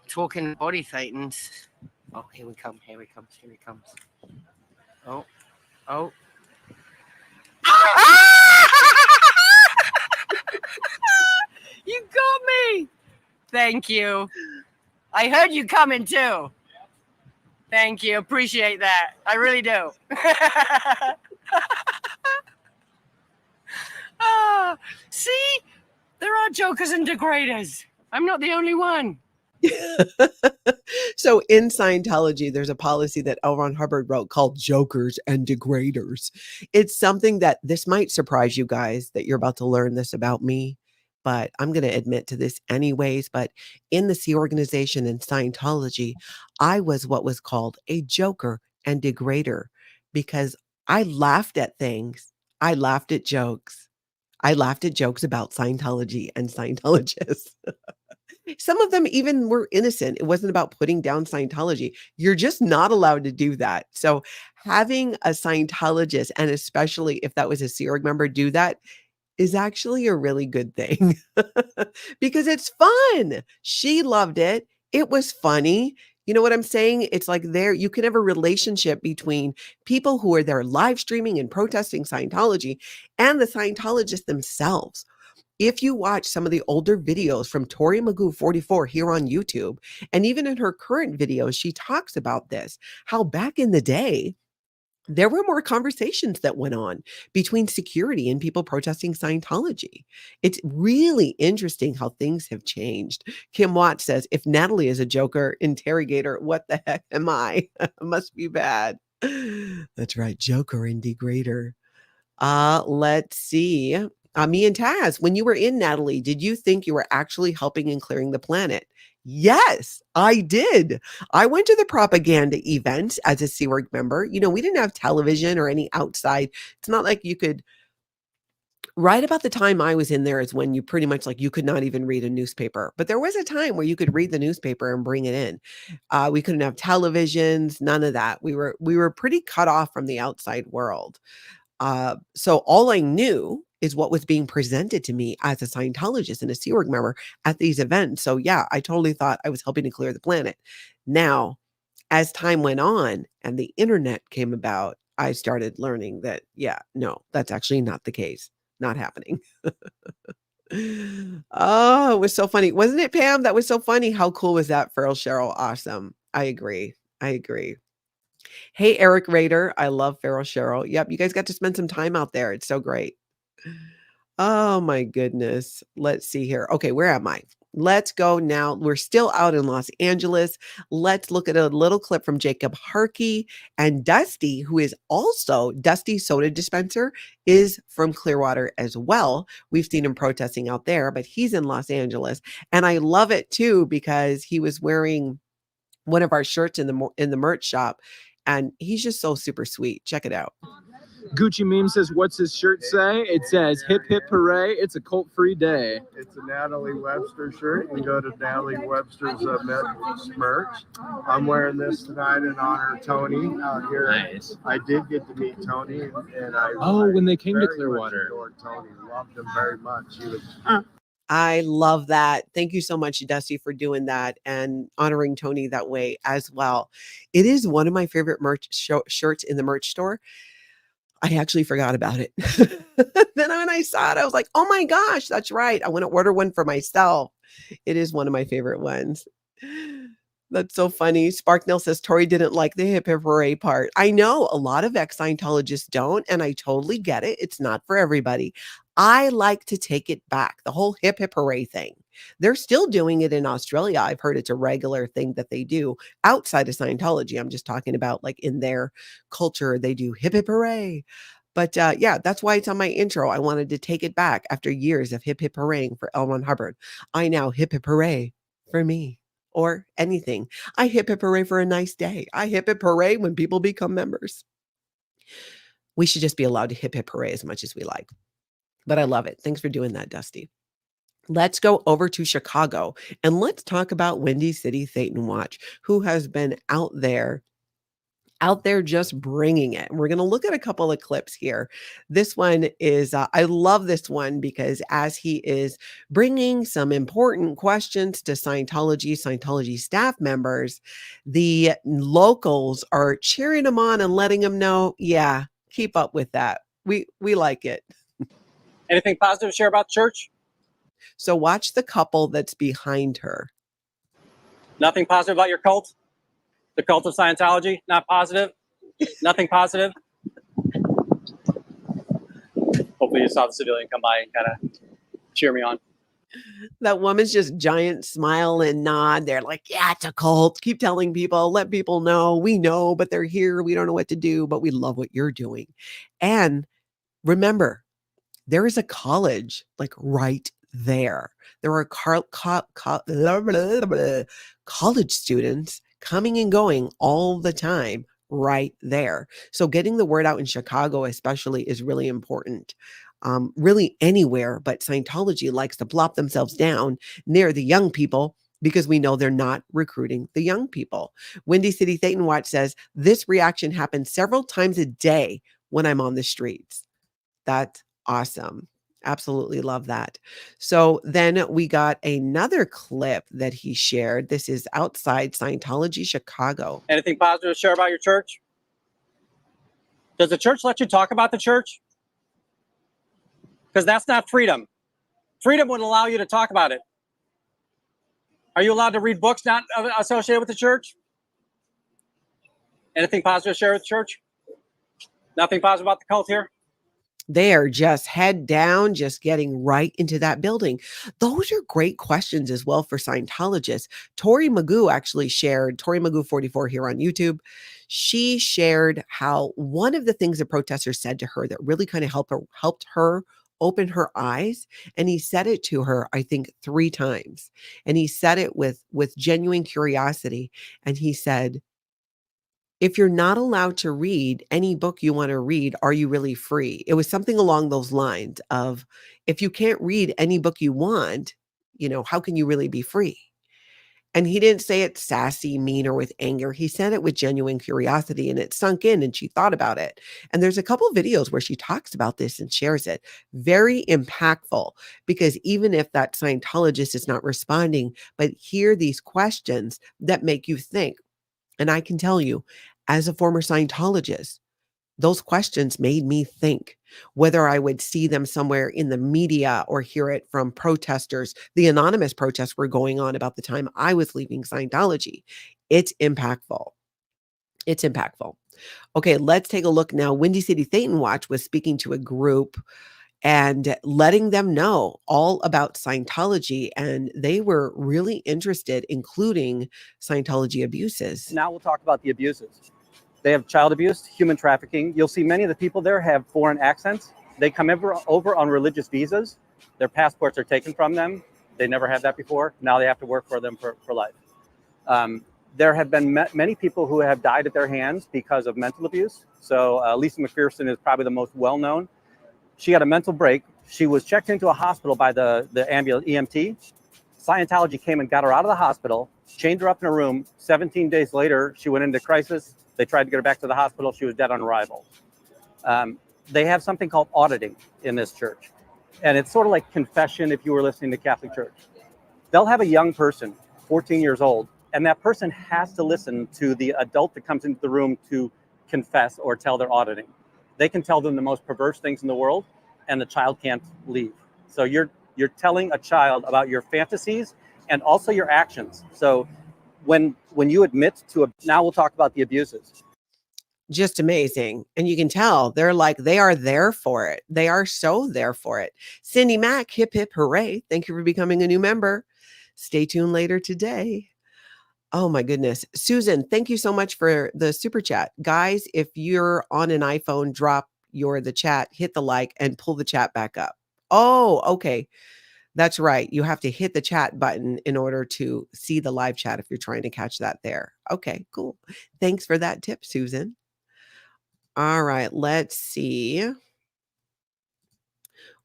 Talking body thetans. Oh, here we come. Here he comes. Here he comes. Oh. Oh. You got me. Thank you. I heard you coming too. Thank you. Appreciate that. I really do. See? There are jokers and degraders. I'm not the only one. So in Scientology, there's a policy that L. Ron Hubbard wrote called jokers and degraders. It's something that this might surprise you guys that you're about to learn this about me, but I'm going to admit to this anyways. But in the Sea organization in Scientology, I was what was called a joker and degrader because I laughed at things. I laughed at jokes. I laughed at jokes about Scientology and Scientologists. Some of them even were innocent. It wasn't about putting down Scientology. You're just not allowed to do that. So having a Scientologist, and especially if that was a Sea Org member, do that is actually a really good thing because it's fun. She loved it. It was funny. You know what I'm saying? It's like you can have a relationship between people who are there live streaming and protesting Scientology and the Scientologists themselves. If you watch some of the older videos from Tori Magoo 44 here on YouTube, and even in her current videos, she talks about this, how back in the day, there were more conversations that went on between security and people protesting Scientology. It's really interesting how things have changed. Kim Watts says, if Natalie is a joker interrogator, what the heck am I? Must be bad. That's right, joker and degrader. Let's see. Me and Taz, when you were in Natalie, did you think you were actually helping in clearing the planet? Yes, I did. I went to the propaganda events as a Sea Org member. You know, we didn't have television or any outside. It's not like you could. Right about the time I was in there is when you pretty much you could not even read a newspaper. But there was a time where you could read the newspaper and bring it in. We couldn't have televisions, none of that. We were pretty cut off from the outside world. So all I knew is what was being presented to me as a Scientologist and a Sea Org member at these events. So yeah, I totally thought I was helping to clear the planet. Now, as time went on and the internet came about, I started learning that, yeah, no, that's actually not the case. Not happening. Oh, it was so funny. Wasn't it, Pam? That was so funny. How cool was that, Feral Cheryl? Awesome. I agree. Hey, Eric Rader. I love Feral Cheryl. Yep, you guys got to spend some time out there. It's so great. Oh my goodness. Let's see here. Okay, where am I? Let's go now. We're still out in Los Angeles. Let's look at a little clip from Jacob Harkey and Dusty, who is also Dusty Soda Dispenser, is from Clearwater as well. We've seen him protesting out there, but he's in Los Angeles. And I love it too, because he was wearing one of our shirts in the merch shop, and he's just so super sweet. Check it out. Gucci Meme says, what's his shirt say? It says, hip hip hooray, it's a cult-free day. It's a Natalie Webster shirt. You can go to Natalie Webster's merch. I'm wearing this tonight in honor of Tony out here. Nice. I did get to meet Tony, and when they came to Clearwater. Tony, loved him very much. He was I love that. Thank you so much, Dusty, for doing that and honoring Tony that way as well. It is one of my favorite merch shirts in the merch store. I actually forgot about it. Then when I saw it, I was like, oh my gosh, that's right. I want to order one for myself. It is one of my favorite ones. That's so funny. Sparknell says Tori didn't like the hip hip hooray part. I know a lot of ex-Scientologists don't, and I totally get it. It's not for everybody. I like to take it back. The whole hip hip hooray thing. They're still doing it in Australia. I've heard it's a regular thing that they do outside of Scientology. I'm just talking about in their culture, they do hip hip hooray. But yeah, that's why it's on my intro. I wanted to take it back after years of hip hip hooray for L. Ron Hubbard. I now hip hip hooray for me. or anything. I hip hip hooray for a nice day. I hip hip hooray when people become members. We should just be allowed to hip hip hooray as much as we like. But I love it. Thanks for doing that, Dusty. Let's go over to Chicago and let's talk about Windy City Thetan Watch, who has been out there just bringing it. And we're going to look at a couple of clips here. This one is, I love this one because as he is bringing some important questions to Scientology staff members, the locals are cheering him on and letting him know, yeah, keep up with that. We like it. Anything positive to share about church? So watch the couple that's behind her. Nothing positive about your cult? The Cult of Scientology? Not positive? Nothing positive? Hopefully you saw the civilian come by and kind of cheer me on. That woman's just giant smile and nod. They're like, yeah, it's a cult. Keep telling people, let people know. We know, but they're here. We don't know what to do, but we love what you're doing. And remember, there is a college like right there. There are college students coming and going all the time right there. So getting the word out in Chicago especially is really important. Really anywhere, but Scientology likes to plop themselves down near the young people because we know they're not recruiting the young people. Windy City Thetan Watch says, this reaction happens several times a day when I'm on the streets. That's awesome. Absolutely love that. So then we got another clip that he shared. This is outside Scientology Chicago. Anything positive to share about your church? Does the church let you talk about the church? Because that's not freedom. Freedom would allow you to talk about it. Are you allowed to read books not associated with the church? Anything positive to share with the church? Nothing positive about the cult here? They are just head down, just getting right into that building. Those are great questions as well for Scientologists. Tori Magoo actually shared, Tori Magoo 44 here on YouTube. She shared how one of the things the protesters said to her that really kind of helped her open her eyes. And he said it to her, I think 3 times. And he said it with genuine curiosity. And he said, if you're not allowed to read any book you want to read, are you really free? It was something along those lines of, if you can't read any book you want, how can you really be free? And he didn't say it sassy, mean, or with anger. He said it with genuine curiosity, and it sunk in and she thought about it. And there's a couple of videos where she talks about this and shares it. Very impactful, because even if that Scientologist is not responding, but hear these questions that make you think. And I can tell you, as a former Scientologist, those questions made me think, whether I would see them somewhere in the media or hear it from protesters. The anonymous protests were going on about the time I was leaving Scientology. It's impactful. It's impactful. Okay, let's take a look now. Windy City Thetan Watch was speaking to a group and letting them know all about Scientology. And they were really interested, including Scientology abuses. Now we'll talk about the abuses. They have child abuse, human trafficking. You'll see many of the people there have foreign accents. They come over on religious visas. Their passports are taken from them. They never had that before. Now they have to work for them for life. There have been many people who have died at their hands because of mental abuse. So Lisa McPherson is probably the most well-known. She had a mental break. She was checked into a hospital by the ambulance EMT. Scientology came and got her out of the hospital, chained her up in a room. 17 days later, she went into crisis. They tried to get her back to the hospital. She was dead on arrival. They have something called auditing in this church. And it's sort of like confession if you were listening to Catholic Church. They'll have a young person, 14 years old, and that person has to listen to the adult that comes into the room to confess or tell their auditing. They can tell them the most perverse things in the world, and the child can't leave. So you're telling a child about your fantasies and also your actions. So when you admit to now we'll talk about the abuses. Just amazing. And you can tell they are there for it. They are so there for it. Cindy Mack, hip hip hooray. Thank you for becoming a new member. Stay tuned later today. Oh my goodness. Susan, thank you so much for the super chat. Guys, if you're on an iPhone, drop the chat, hit the like, and pull the chat back up. Oh, okay. That's right. You have to hit the chat button in order to see the live chat if you're trying to catch that there. Okay, cool. Thanks for that tip, Susan. All right, let's see.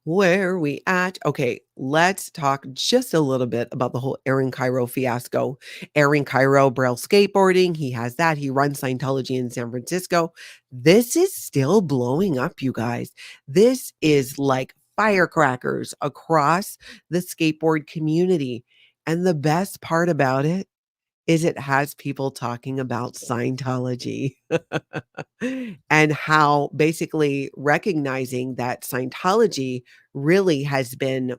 Where are we at? Okay, let's talk just a little bit about the whole Aaron Cairo fiasco. Aaron Cairo, Braille skateboarding, he has that. He runs Scientology in San Francisco. This is still blowing up, you guys. This is like firecrackers across the skateboard community. And the best part about it is it has people talking about Scientology and how basically recognizing that Scientology really has been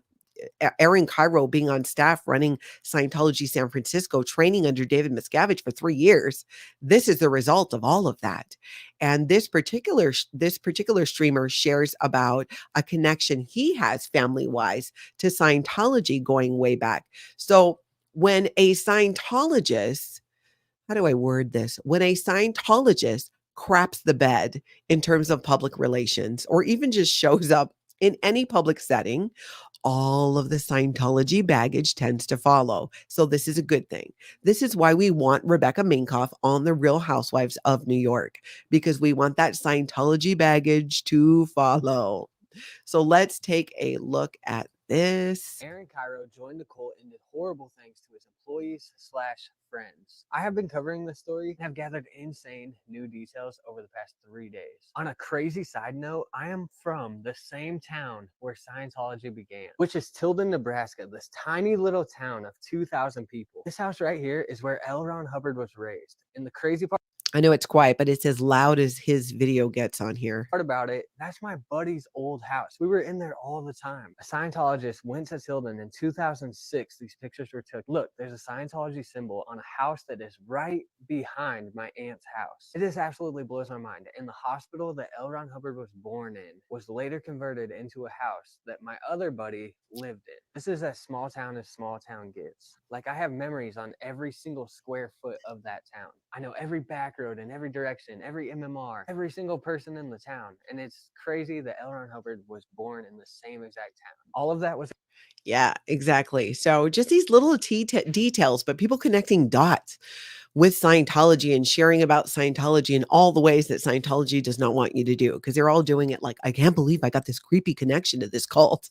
Aaron Cairo being on staff running Scientology San Francisco, training under David Miscavige for 3 years. This is the result of all of that. And this particular streamer shares about a connection he has family-wise to Scientology going way back. So when a Scientologist, how do I word this? When a Scientologist craps the bed in terms of public relations, or even just shows up in any public setting, all of the Scientology baggage tends to follow. So this is a good thing. This is why we want Rebecca Minkoff on The Real Housewives of New York, because we want that Scientology baggage to follow. So let's take a look at this. Aaron Cairo joined the cult and did horrible things to his employees/friends. I have been covering this story and have gathered insane new details over the past 3 days. On a crazy side note, I am from the same town where Scientology began, which is Tilden, Nebraska, this tiny little town of 2,000 people. This house right here is where L. Ron Hubbard was raised. And the crazy part I know it's quiet, but it's as loud as his video gets on here. about it, that's my buddy's old house. We were in there all the time. A Scientologist went to Tilden in 2006. These pictures were took. Look, there's a Scientology symbol on a house that is right behind my aunt's house. It just absolutely blows my mind. And the hospital that L. Ron Hubbard was born in was later converted into a house that my other buddy lived in. This is as small town gets. Like, I have memories on every single square foot of that town. I know every back road in every direction, every MMR, every single person in the town. And it's crazy that L. Ron Hubbard was born in the same exact town. All of that was Yeah, exactly. So just these little details, but people connecting dots with Scientology and sharing about Scientology in all the ways that Scientology does not want you to do, because they're all doing it like, I can't believe I got this creepy connection to this cult.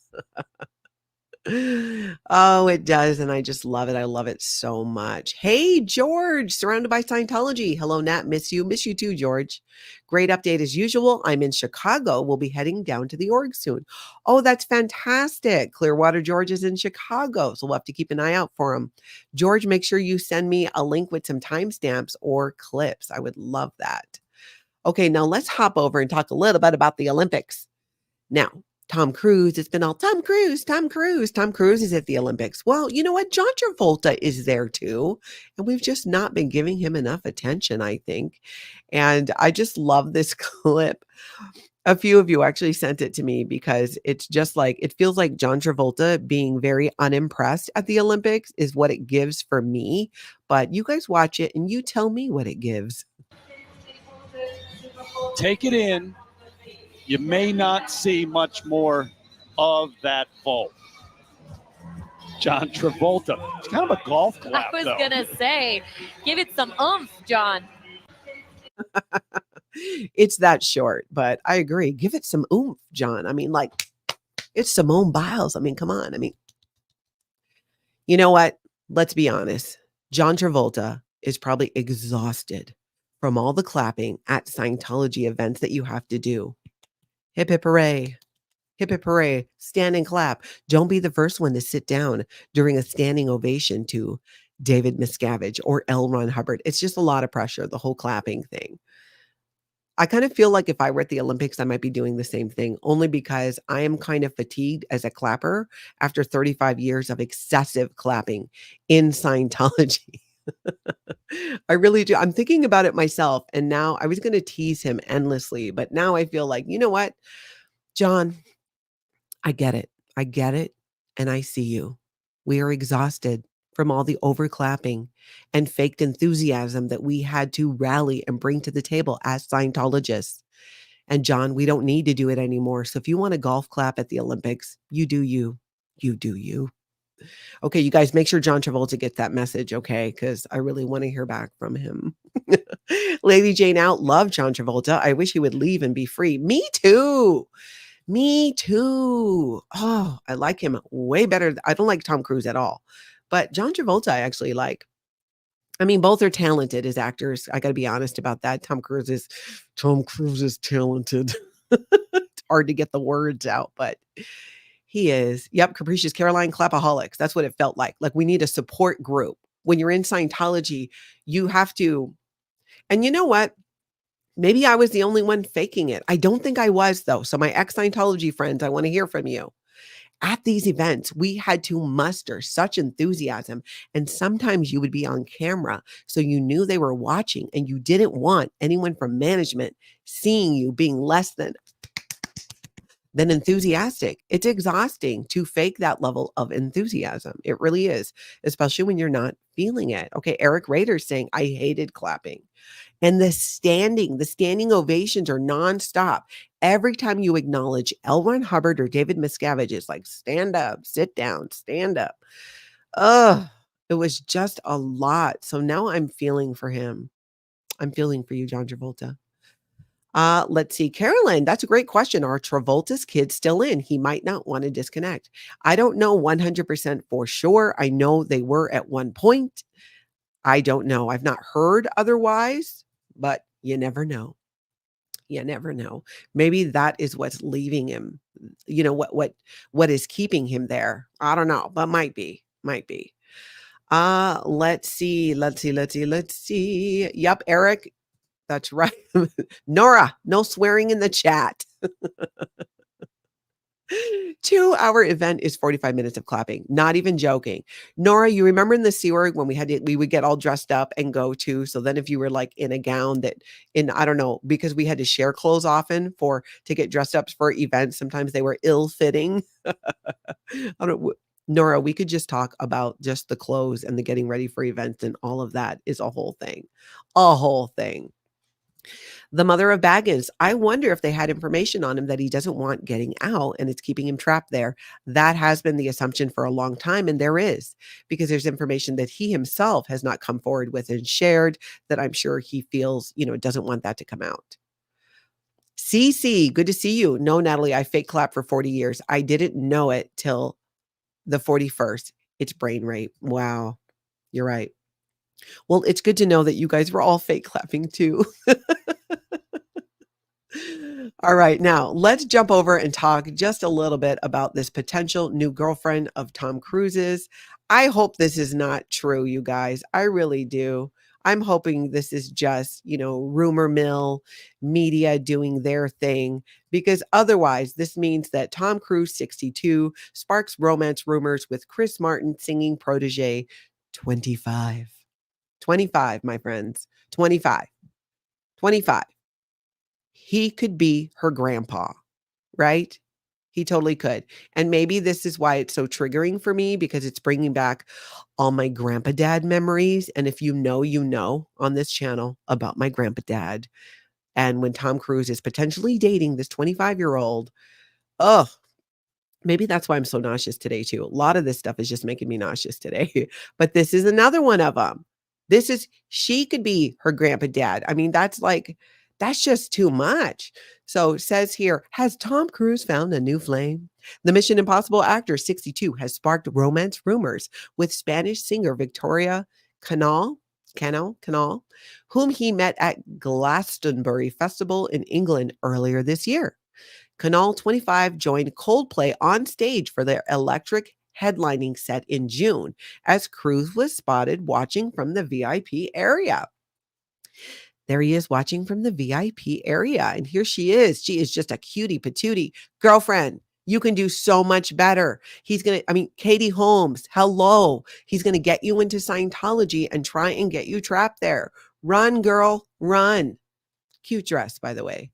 Oh, it does. And I just love it. I love it so much. Hey, George, surrounded by Scientology. Hello, Nat. Miss you. Miss you too, George. Great update as usual. I'm in Chicago. We'll be heading down to the org soon. Oh, that's fantastic. Clearwater George is in Chicago, so we'll have to keep an eye out for him. George, make sure you send me a link with some timestamps or clips. I would love that. Okay, now let's hop over and talk a little bit about the Olympics. Now, Tom Cruise, it's been all Tom Cruise. Tom Cruise is at the Olympics. Well, you know what? John Travolta is there too. And we've just not been giving him enough attention, I think. And I just love this clip. A few of you actually sent it to me because it's just like, it feels like John Travolta being very unimpressed at the Olympics is what it gives for me. But you guys watch it and you tell me what it gives. Take it in. You may not see much more of that vault. John Travolta. It's kind of a golf clap, I was though. going to say, give it some oomph, John. It's that short, but I agree. Give it some oomph, John. I mean, like, it's Simone Biles. I mean, come on. I mean, you know what? Let's be honest. John Travolta is probably exhausted from all the clapping at Scientology events that you have to do. Hip, hip, hooray. Hip, hip, hooray. Stand and clap. Don't be the first one to sit down during a standing ovation to David Miscavige or L. Ron Hubbard. It's just a lot of pressure, the whole clapping thing. I kind of feel like if I were at the Olympics, I might be doing the same thing, only because I am kind of fatigued as a clapper after 35 years of excessive clapping in Scientology. I really do. I'm thinking about it myself. And now I was going to tease him endlessly, but now I feel like, you know what, John, I get it. I get it. And I see you. We are exhausted from all the overclapping and faked enthusiasm that we had to rally and bring to the table as Scientologists. And John, we don't need to do it anymore. So if you want a golf clap at the Olympics, you do you. You do you. Okay, you guys, make sure John Travolta gets that message, okay? Because I really want to hear back from him. Lady Jane out, love John Travolta. I wish he would leave and be free. Me too. Me too. Oh, I like him way better. I don't like Tom Cruise at all. But John Travolta, I actually like. I mean, both are talented as actors. I got to be honest about that. Tom Cruise is talented. It's hard to get the words out, but he is. Yep, Capricious Caroline Clapaholics. That's what it felt like. Like we need a support group. When you're in Scientology, you have to. And you know what? Maybe I was the only one faking it. I don't think I was, though. So my ex-Scientology friends, I want to hear from you. At these events, we had to muster such enthusiasm. And sometimes you would be on camera, so you knew they were watching and you didn't want anyone from management seeing you being less than enthusiastic. It's exhausting to fake that level of enthusiasm. It really is, especially when you're not feeling it. Okay, Eric Rader's saying, I hated clapping. And the standing ovations are nonstop. Every time you acknowledge L. Ron Hubbard or David Miscavige, it's like, stand up, sit down, stand up. Ugh, it was just a lot. So now I'm feeling for him. I'm feeling for you, John Travolta. Let's see. Carolyn, that's a great question. Are Travolta's kids still in? He might not want to disconnect. I don't know 100% for sure. I know they were at one point. I don't know. I've not heard otherwise, but you never know. You never know. Maybe that is what's leaving him. You know, what is keeping him there? I don't know, but might be. Let's see. Yep, Eric. That's right. Nora, no swearing in the chat. 2-hour event is 45 minutes of clapping. Not even joking. Nora, you remember in the Sea Org when we would get all dressed up and go to, so then if you were like in a gown I don't know, because we had to share clothes often to get dressed up for events. Sometimes they were ill-fitting. Nora, we could just talk about just the clothes and the getting ready for events, and all of that is a whole thing. The mother of Baggins, I wonder if they had information on him that he doesn't want getting out and it's keeping him trapped there. That has been the assumption for a long time, and there is, because there's information that he himself has not come forward with and shared that I'm sure he feels, doesn't want that to come out. CC, good to see you. No, Natalie, I fake clap for 40 years. I didn't know it till the 41st. It's brain rape. Wow. You're right. Well, it's good to know that you guys were all fake clapping too. All right, now let's jump over and talk just a little bit about this potential new girlfriend of Tom Cruise's. I hope this is not true, you guys. I really do. I'm hoping this is just, rumor mill media doing their thing, because otherwise this means that Tom Cruise, 62, sparks romance rumors with Chris Martin singing protege, 25. 25, my friends. 25. He could be her grandpa, right? He totally could. And maybe this is why it's so triggering for me, because it's bringing back all my grandpa dad memories. And if you know on this channel about my grandpa dad. And when Tom Cruise is potentially dating this 25-year-old, maybe that's why I'm so nauseous today too. A lot of this stuff is just making me nauseous today. But this is another one of them. She could be her grandpa dad. I mean, that's just too much. So it says here, has Tom Cruise found a new flame? The Mission Impossible actor, 62, has sparked romance rumors with Spanish singer Victoria Canal, whom he met at Glastonbury Festival in England earlier this year. Canal, 25, joined Coldplay on stage for their electric headlining set in June, as Cruise was spotted watching from the VIP area. There he is watching from the VIP area. And here she is. She is just a cutie patootie. Girlfriend, you can do so much better. Katie Holmes, hello. He's going to get you into Scientology and try and get you trapped there. Run, girl, run. Cute dress, by the way.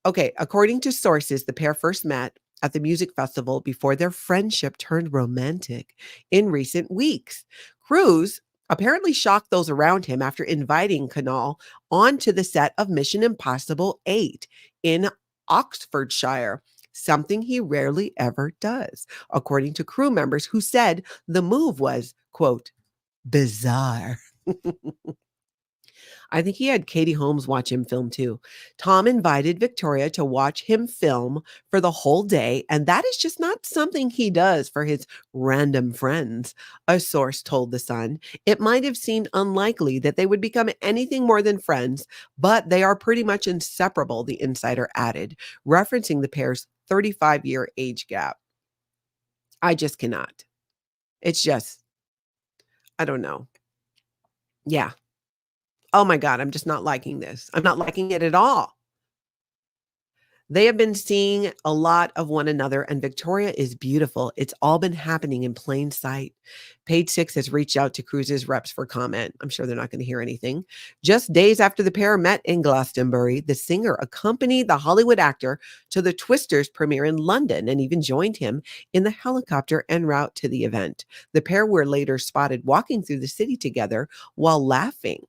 Okay, according to sources, the pair first met at the music festival before their friendship turned romantic in recent weeks. Cruise apparently shocked those around him after inviting Canal onto the set of Mission Impossible 8 in Oxfordshire. something he rarely ever does, according to crew members who said the move was, quote, bizarre. I think he had Katie Holmes watch him film too. Tom invited Victoria to watch him film for the whole day, and that is just not something he does for his random friends, a source told The Sun. It might have seemed unlikely that they would become anything more than friends, but they are pretty much inseparable, the insider added, referencing the pair's 35-year age gap. I just cannot. It's just, I don't know. Yeah. Oh my God, I'm just not liking this. I'm not liking it at all. They have been seeing a lot of one another, and Victoria is beautiful. It's all been happening in plain sight. Page Six has reached out to Cruz's reps for comment. I'm sure they're not going to hear anything. Just days after the pair met in Glastonbury, the singer accompanied the Hollywood actor to the Twisters premiere in London and even joined him in the helicopter en route to the event. The pair were later spotted walking through the city together while laughing.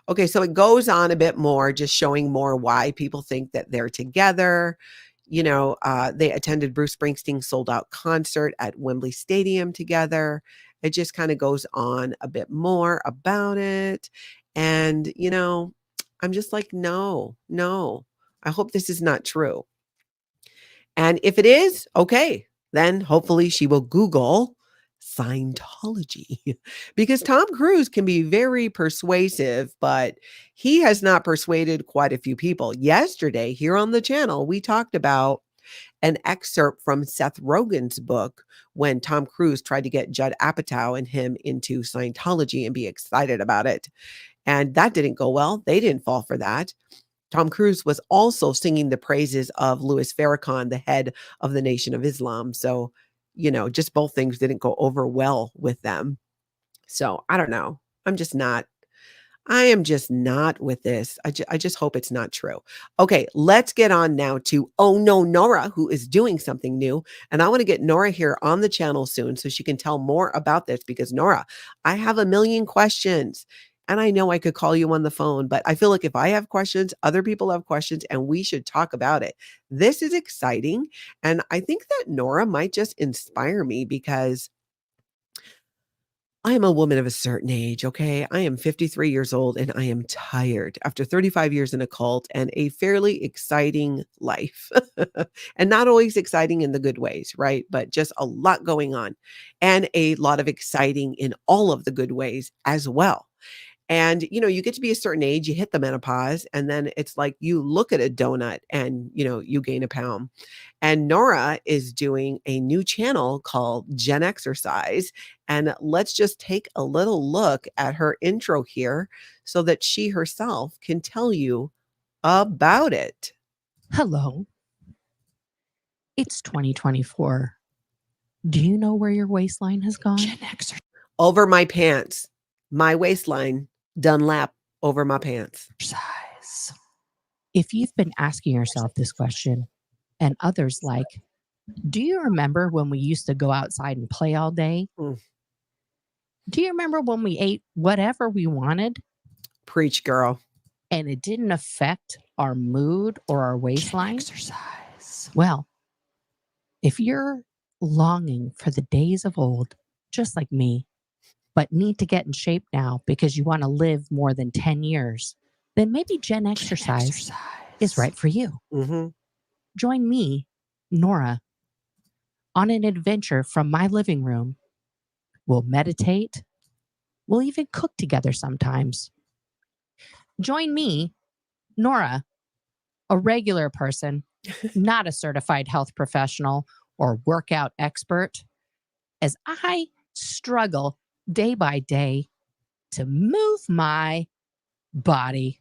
Okay, so it goes on a bit more, just showing more why people think that they're together. You know, they attended Bruce Springsteen's sold-out concert at Wembley Stadium together. It just kind of goes on a bit more about it. And, you know, I'm just like, no. I hope this is not true. And if it is, okay, then hopefully she will Google Scientology, because Tom Cruise can be very persuasive, but he has not persuaded quite a few people. Yesterday here on the channel, we talked about an excerpt from Seth Rogen's book when Tom Cruise tried to get Judd Apatow and him into Scientology and be excited about it. And that didn't go well. They didn't fall for that. Tom Cruise was also singing the praises of Louis Farrakhan, the head of the Nation of Islam. So, you know, just both things didn't go over well with them. So I don't know. I am just not with this. I just hope it's not true. Okay, let's get on now to No Nora, who is doing something new. And I want to get Nora here on the channel soon so she can tell more about this, because Nora, I have a million questions. And I know I could call you on the phone, but I feel like if I have questions, other people have questions, and we should talk about it. This is exciting. And I think that Nora might just inspire me, because I am a woman of a certain age, okay? I am 53 years old and I am tired after 35 years in a cult and a fairly exciting life. And not always exciting in the good ways, right? But just a lot going on, and a lot of exciting in all of the good ways as well. And, you know, you get to be a certain age, you hit the menopause, and then it's like you look at a donut and, you know, you gain a pound. And Nora is doing a new channel called Gen Exercise. And let's just take a little look at her intro here so that she herself can tell you about it. Hello. It's 2024. Do you know where your waistline has gone? Gen Exercise. Over my pants. My waistline. Dunlap over my pants. If you've been asking yourself this question, and others like, do you remember when we used to go outside and play all day? Do you remember when we ate whatever we wanted? Preach, girl. And it didn't affect our mood or our waistline? Exercise. Well, if you're longing for the days of old, just like me, but need to get in shape now because you want to live more than 10 years, then maybe Gen Exercise is right for you. Mm-hmm. Join me, Nora, on an adventure from my living room. We'll meditate. We'll even cook together sometimes. Join me, Nora, a regular person, not a certified health professional or workout expert, as I struggle day by day to move my body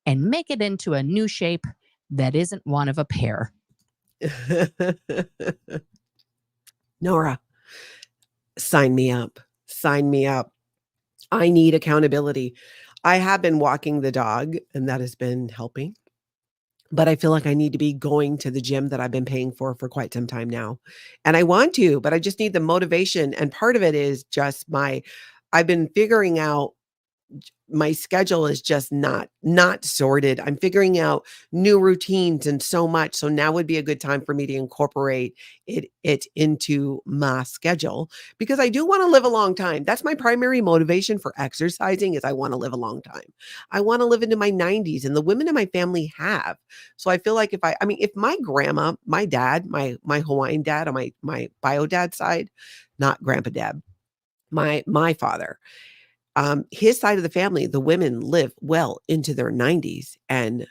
and make it into a new shape that isn't one of a pear. Nora, sign me up. Sign me up. I need accountability. I have been walking the dog, and that has been helping. But I feel like I need to be going to the gym that I've been paying for quite some time now. And I want to, but I just need the motivation. And part of it is just I've been figuring out my schedule is just not sorted. I'm figuring out new routines and so much. So now would be a good time for me to incorporate it into my schedule, because I do want to live a long time. That's my primary motivation for exercising, is I want to live a long time. I want to live into my 90s, and the women in my family have. So I feel like if my grandma, my dad, my Hawaiian dad on my bio dad side, not grandpa dad, my father, his side of the family, the women live well into their 90s. And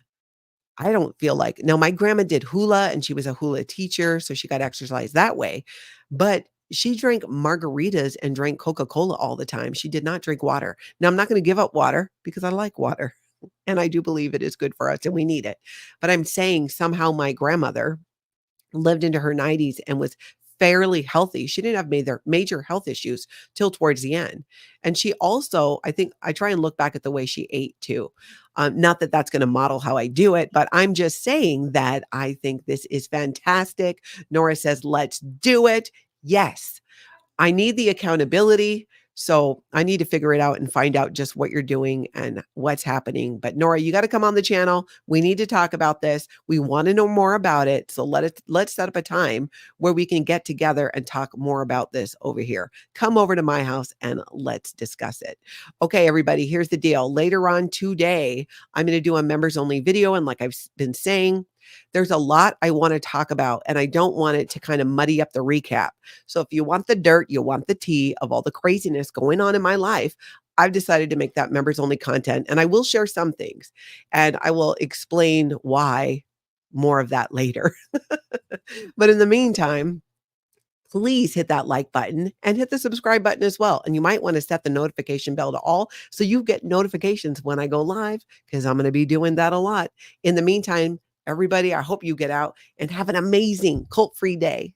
I don't feel like, now my grandma did hula, and she was a hula teacher, so she got exercise that way. But she drank margaritas and drank Coca-Cola all the time. She did not drink water. Now, I'm not going to give up water, because I like water. And I do believe it is good for us and we need it. But I'm saying somehow my grandmother lived into her 90s and was fairly healthy. She didn't have major health issues till towards the end. And she also, I think, I try and look back at the way she ate too. Not that that's going to model how I do it, but I'm just saying that I think this is fantastic. Nora says, let's do it. Yes, I need the accountability. So I need to figure it out and find out just what you're doing and what's happening. But Nora, you got to come on the channel. We need to talk about this. We want to know more about it. So let's set up a time where we can get together and talk more about this over here. Come over to my house and let's discuss it. Okay, everybody, here's the deal. Later on today, I'm going to do a members only video. And like I've been saying, there's a lot I want to talk about, and I don't want it to kind of muddy up the recap. So if you want the dirt, you want the tea of all the craziness going on in my life, I've decided to make that members only content, and I will share some things, and I will explain why, more of that later. But in the meantime, please hit that like button and hit the subscribe button as well. And you might want to set the notification bell to all, so you get notifications when I go live, because I'm going to be doing that a lot. In the meantime, everybody, I hope you get out and have an amazing cult-free day.